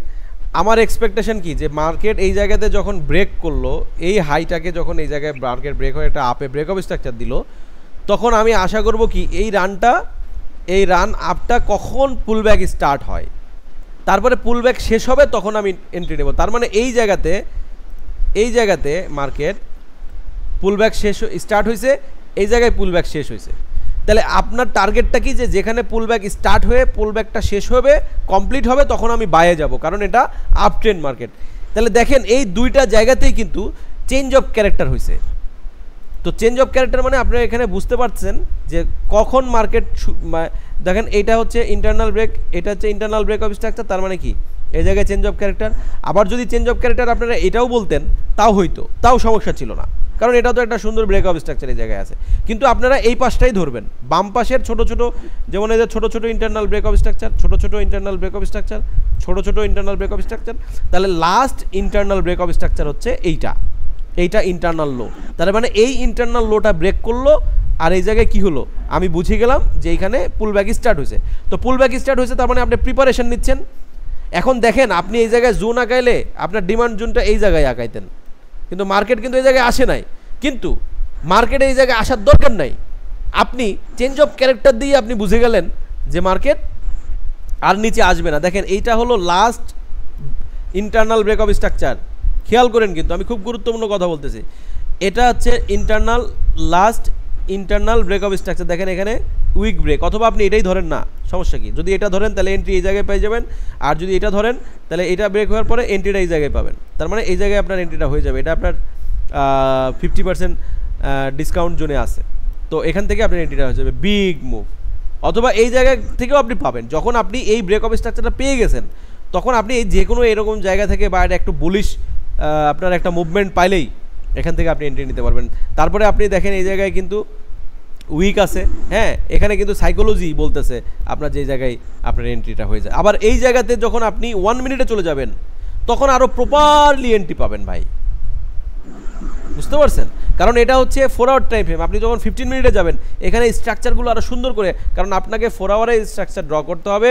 আমার এক্সপেকটেশন কি, যে মার্কেট এই জায়গাতে যখন ব্রেক করলো, এই হাইটাকে যখন এই জায়গায় মার্কেট ব্রেক হয়ে একটা আপে ব্রেক অফ স্ট্রাকচার দিল, তখন আমি আশা করব কি এই রান আপটা কখন পুলব্যাক স্টার্ট হয়, তারপরে পুলব্যাক শেষ হবে, তখন আমি এন্ট্রি নেব। তার মানে এই জায়গাতে মার্কেট পুলব্যাক স্টার্ট হয়েছে, এই জায়গায় পুলব্যাক শেষ হয়েছে, তাহলে আপনার টার্গেটটা কি, যে যেখানে পুলব্যাক স্টার্ট হয়ে পুলব্যাকটা শেষ হবে, কমপ্লিট হবে, তখন আমি বাইরে যাব, কারণ এটা আপ ট্রেন্ড মার্কেট। তাহলে দেখেন এই দুইটা জায়গাতেই কিন্তু চেঞ্জ অফ ক্যারেক্টার হয়েছে। তো চেঞ্জ অফ ক্যারেক্টার মানে আপনারা এখানে বুঝতে পারছেন যে কখন মার্কেট, দেখেন এইটা হচ্ছে ইন্টারনাল ব্রেক, এটা হচ্ছে ইন্টারনাল ব্রেক অফ স্ট্রাকচার, তার মানে কি এই জায়গায় চেঞ্জ অফ ক্যারেক্টার। আবার যদি চেঞ্জ অফ ক্যারেক্টার আপনারা এটাও বলতেন তাও হইতো, তাও সমস্যা ছিল না, কারণ এটা তো একটা সুন্দর ব্রেক অফ স্ট্রাকচার এই জায়গায় আছে। কিন্তু আপনারা এই পাশটাই ধরবেন, বাম পাশের ছোট ছোট, যেমন এই যে ছোট ছোট ইন্টারনাল ব্রেক অফ স্ট্রাকচার, ছোট ছোট ইন্টারনাল ব্রেক অফ স্ট্রাকচার, ছোট ছোট ইন্টারনাল ব্রেক অফ স্ট্রাকচার, তাহলে last internal break of structure হচ্ছে এইটা ইন্টারনাল লো। তার মানে এই ইন্টারনাল লোটা ব্রেক করলো, আর এই জায়গায় কি হলো আমি বুঝে গেলাম যে এইখানে পুলব্যাক স্টার্ট হয়েছে। তো পুলব্যাক স্টার্ট হয়েছে, তার মানে আপনি প্রিপারেশন নিচ্ছেন। এখন দেখেন আপনি এই জায়গায় জোন আঁকাইলে আপনার ডিমান্ড জোনটা এই জায়গায় আঁকাইতেন, কিন্তু মার্কেট কিন্তু এই জায়গায় আসে নাই, কিন্তু মার্কেটে এই জায়গায় আসার দরকার নাই, আপনি চেঞ্জ অফ ক্যারেক্টার দিয়ে আপনি বুঝে গেলেন যে মার্কেট আর নিচে আসবে না। দেখেন এইটা হলো last internal break of structure, খেয়াল করেন, কিন্তু আমি খুব গুরুত্বপূর্ণ কথা বলতেছি, এটা হচ্ছে last internal break of structure. দেখেন এখানে উইক ব্রেক, অথবা আপনি এটাই ধরেন না, সমস্যা কি, যদি এটা ধরেন তাহলে এন্ট্রি এই জায়গায় পেয়ে যাবেন, আর যদি এটা ধরেন তাহলে এটা ব্রেক হওয়ার পরে এন্ট্রিটা এই জায়গায় পাবেন, তার মানে এই জায়গায় আপনার এন্ট্রিটা হয়ে যাবে, এটা আপনার 50% ডিসকাউন্ট জোনে আছে, তো এখান থেকে আপনার এন্ট্রিটা হয়ে যাবে বিগ মুভ। অথবা এই জায়গা থেকেও আপনি পাবেন, যখন আপনি এই ব্রেক অফ স্ট্রাকচারটা পেয়ে গেছেন, তখন আপনি এই যে কোনো এরকম জায়গা থেকে বা একটু বুলিশ আপনার একটা মুভমেন্ট পাইলেই এখান থেকে আপনি এন্ট্রি নিতে পারবেন। তারপরে আপনি দেখেন এই জায়গায় কিন্তু উইক আছে, হ্যাঁ, এখানে কিন্তু সাইকোলজি বলতেছে আপনার যে জায়গায় আপনার এন্ট্রিটা হয়ে যায়। আবার এই জায়গাতে যখন আপনি 1 মিনিটে চলে যাবেন, তখন আরও প্রপারলি এন্ট্রি পাবেন ভাই, বুঝতে পারছেন? কারণ এটা হচ্ছে 4 আওয়ার টাইম ফ্রেম, আপনি যখন 15 মিনিটে যাবেন, এখানে স্ট্রাকচারগুলো আরও সুন্দর করে, কারণ আপনাকে 4 আওয়ারে স্ট্রাকচার ড্র করতে হবে,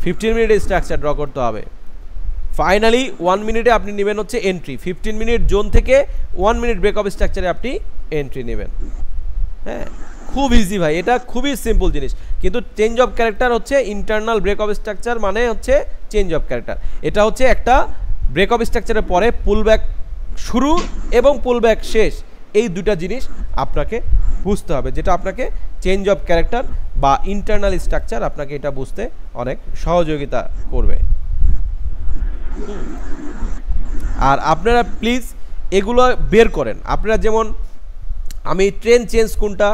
15 মিনিটে স্ট্রাকচার ড্র করতে হবে। ফাইনালি 1 মিনিটে আপনি নেবেন হচ্ছে এন্ট্রি, 15 মিনিট জোন থেকে 1 মিনিট ব্রেক অফ স্ট্রাকচারে আপনি এন্ট্রি নেবেন। হ্যাঁ, খুব ইজি ভাই, এটা খুবই সিম্পল জিনিস। কিন্তু চেঞ্জ অফ ক্যারেক্টার হচ্ছে ইন্টারনাল ব্রেক অফ স্ট্রাকচার, মানে হচ্ছে চেঞ্জ অফ ক্যারেক্টার। এটা হচ্ছে একটা ব্রেক অফ স্ট্রাকচারের পরে পুলব্যাক শুরু এবং পুলব্যাক শেষ, এই দুটা জিনিস আপনাকে বুঝতে হবে, যেটা আপনাকে চেঞ্জ অফ ক্যারেক্টার বা ইন্টারনাল স্ট্রাকচার আপনাকে এটা বুঝতে অনেক সহযোগিতা করবে। আর আপনারা প্লিজ এগুলো বের করেন। আপনারা যেমন আমি ট্রেন চেঞ্জ কোনটা,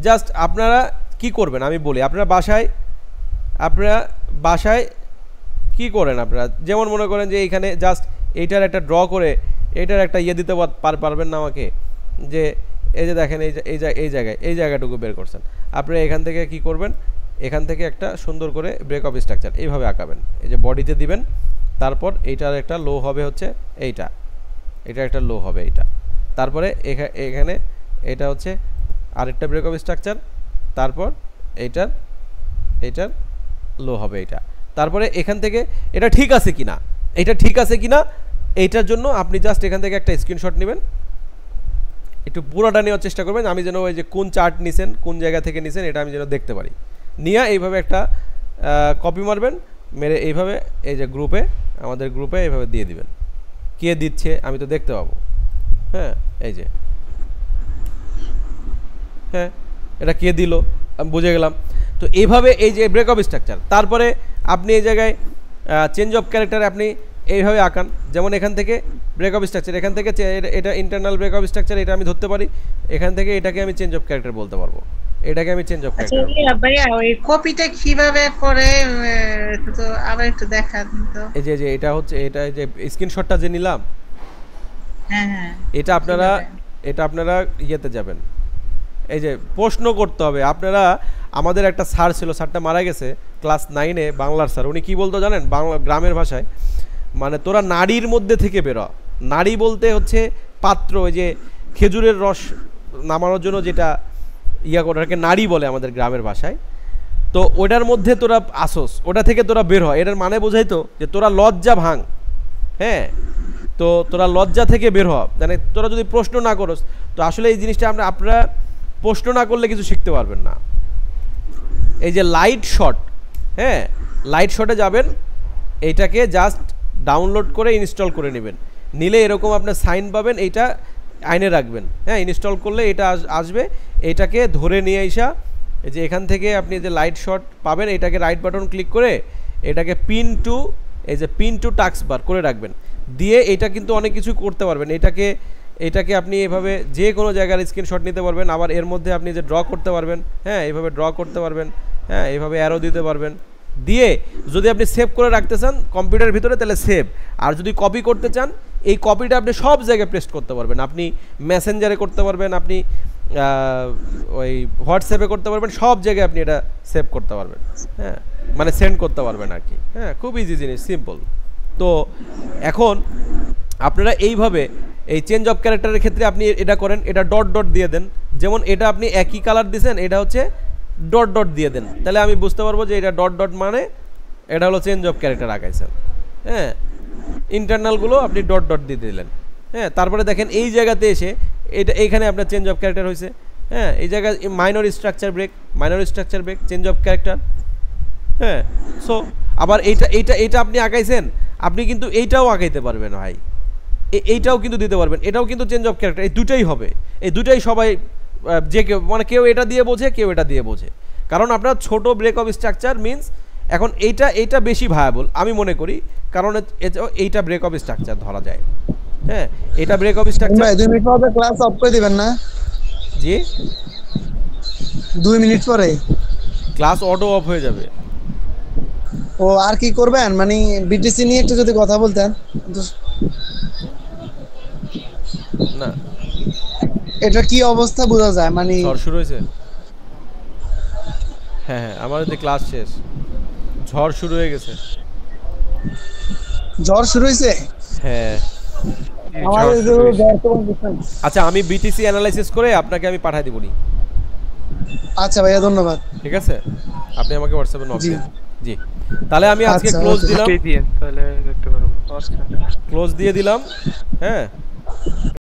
জাস্ট আপনারা কি করবেন আমি বলি। আপনারা বাসায় কি করেন, আপনারা যেমন মনে করেন যে এইখানে জাস্ট এইটার একটা ড্র করে এইটার একটা ইয়ে দিতে পারবেন না আমাকে, যে এই যে দেখেন এই জায়গাটুকু বের করছেন। আপনারা এখান থেকে কি করবেন, এখান থেকে একটা সুন্দর করে ব্রেক অফ স্ট্রাকচার এইভাবে আঁকাবেন। এই যে বডিতে দিবেন, তারপর এইটার একটা লো হবে হচ্ছে এটা একটা লো হবে এইটা, তারপরে এখানে এটা হচ্ছে আরেকটা ব্রেক অফ স্ট্রাকচার, তারপর এইটার লো হবে এইটা। তারপরে এখান থেকে এটা ঠিক আছে কিনা এইটার জন্য আপনি জাস্ট এখান থেকে একটা স্ক্রিনশট নেবেন, একটু পুরোটা নেওয়ার চেষ্টা করবেন, আমি যেন ওই যে কোন চার্ট নিছেন কোন জায়গা থেকে নিছেন এটা আমি যেন দেখতে পারি। নিয়ে এইভাবে একটা কপি মারবেন, মেরে এইভাবে এই যে আমাদের গ্রুপে এইভাবে দিয়ে দিবেন। কে দিচ্ছে আমি তো দেখতে পাবো। হ্যাঁ এই যে হ্যাঁ এটা কে দিল আমি বুঝে গেলাম। তো এইভাবে এই যে ব্রেক অফ স্ট্রাকচার, তারপরে আপনি এই জায়গায় চেঞ্জ অফ ক্যারেক্টারে আপনি এইভাবে আঁকান। যেমন এখান থেকে ব্রেক অফ স্ট্রাকচার, এখান থেকে এটা ইন্টারনাল ব্রেক অফ স্ট্রাকচার, এটা আমি ধরতে পারি। এখান থেকে এটাকে আমি চেঞ্জ অফ ক্যারেক্টার বলতে পারবো, এটাকে আমি চেঞ্জ অফ ক্যারেক্টার। আচ্ছা ভাইয়া ওই কপিটা কিভাবে করে তো আবার একটু দেখান তো। এই যে এটা হচ্ছে এটা যে স্ক্রিনশটটা যে নিলাম, হ্যাঁ এটা আপনারা ইয়েতে যাবেন, এই যে প্রশ্ন করতে হবে। আপনারা আমাদের একটা স্যার ছিল, স্যারটা মারা গেছে ক্লাস 9-এ, বাংলার স্যার। উনি কি বলতো জানেন, বাংলা গ্রামের ভাষায়, মানে তোরা নাড়ির মধ্যে থেকে বেরো। নাড়ি বলতে হচ্ছে পাত্র, ওই যে খেজুরের রস নামানোর জন্য যেটা ওটাকে নাড়ি বলে আমাদের গ্রামের ভাষায়। তো ওটার মধ্যে তোরা আসোস, ওটা থেকে তোরা বের হয়। এটার মানে বোঝাইতো যে তোরা লজ্জা ভাঙ। হ্যাঁ, তো তোরা লজ্জা থেকে বের হ, মানে তোরা যদি প্রশ্ন না করস। তো আসলে এই জিনিসটা আপনারা প্রশ্ন না করলে কিছু শিখতে পারবেন না। এই যে লাইট শট, হ্যাঁ লাইট শটে যাবেন, এইটাকে জাস্ট ডাউনলোড করে ইনস্টল করে নেবেন। নিলে এরকম আপনার সাইন পাবেন, এইটা আইনে রাখবেন। হ্যাঁ, ইনস্টল করলে এটা আসবে। এইটাকে ধরে নিয়ে আসা, এই যে এখান থেকে আপনি যে লাইট শট পাবেন, এটাকে রাইট বাটন ক্লিক করে এটাকে পিন টু টাস্ক বার করে রাখবেন। দিয়ে এটা কিন্তু অনেক কিছু করতে পারবেন। এটাকে আপনি এভাবে যে কোনো জায়গার স্ক্রিনশট নিতে পারবেন। আবার এর মধ্যে আপনি যে ড্র করতে পারবেন, হ্যাঁ এইভাবে ড্র করতে পারবেন। হ্যাঁ, এইভাবে অ্যারো দিতে পারবেন। দিয়ে যদি আপনি সেভ করে রাখতে চান কম্পিউটারের ভিতরে, তাহলে সেভ। আর যদি কপি করতে চান, এই কপিটা আপনি সব জায়গায় পেস্ট করতে পারবেন। আপনি মেসেঞ্জারে করতে পারবেন, আপনি ওই হোয়াটসঅ্যাপে করতে পারবেন, সব জায়গায় আপনি এটা সেভ করতে পারবেন। হ্যাঁ, মানে সেন্ড করতে পারবেন আর কি। হ্যাঁ, খুব ইজি জিনিস, সিম্পল। তো এখন আপনারা এইভাবে এই চেঞ্জ অফ ক্যারেক্টারের ক্ষেত্রে আপনি এটা করেন, এটা ডট ডট দিয়ে দেন। যেমন এটা আপনি একই কালার দিয়েছেন, এটা হচ্ছে ডট ডট দিয়ে দেন, তাহলে আমি বুঝতে পারবো যে এটা ডট ডট মানে এটা হলো চেঞ্জ অফ ক্যারেক্টার আঁকাইছেন। হ্যাঁ, ইন্টারনালগুলো আপনি ডট ডট দিয়ে দিলেন। হ্যাঁ, তারপরে দেখেন এই জায়গাতে এসে এইখানে আপনার চেঞ্জ অফ ক্যারেক্টার হয়েছে। হ্যাঁ, এই জায়গায় minor structure break change of character. হ্যাঁ, সো আবার এইটা আপনি আঁকাইছেন, আপনি কিন্তু এইটাও আঁকাইতে পারবেন ভাই, এইটাও কিন্তু দিতে পারবেন, এটাও কিন্তু চেঞ্জ অফ ক্যারেক্টার। এই দুটাই হবে, এই দুটাই সবাই যে কেউ, মানে কেউ এটা দিয়ে বোঝে, কেউ এটা দিয়ে বোঝে। কারণ আপনার ছোট ব্রেক অফ স্ট্রাকচার মিনস এখন এইটা বেশি ভায়াবল আমি মনে করি, কারণ এইটা ব্রেক অফ স্ট্রাকচার ধরা যায়। হ্যাঁ, এটা ব্রেক অফ স্ট্রাকচার। 2 মিনিট পরে ক্লাস অফ করে দিবেন না? জি, 2 মিনিট পরে ক্লাস অটো অফ হয়ে যাবে। ও আর কি করবেন, মানে বিটিসি নিয়ে একটু যদি কথা বলতেন। না, এটা কি অবস্থা বোঝা যায়, মানে ঝড় শুরু হয়েছে। হ্যাঁ, আমার যে ক্লাস শেষ, ঝড় শুরু হয়ে গেছে। ঝড় শুরু হয়েছে? হ্যাঁ, আচ্ছা আমি বিটিসি অ্যানালাইসিস করে আপনাকে আমি পাঠিয়ে দিব। আচ্ছা ভাইয়া, ধন্যবাদ। ঠিক আছে, আপনি আমাকে হোয়াটসঅ্যাপে নক দিন। জি, তাহলে আমি আজকে ক্লোজ দিলাম, তাহলে দেখতে পারবো, ক্লোজ দিয়ে দিলাম। হ্যাঁ।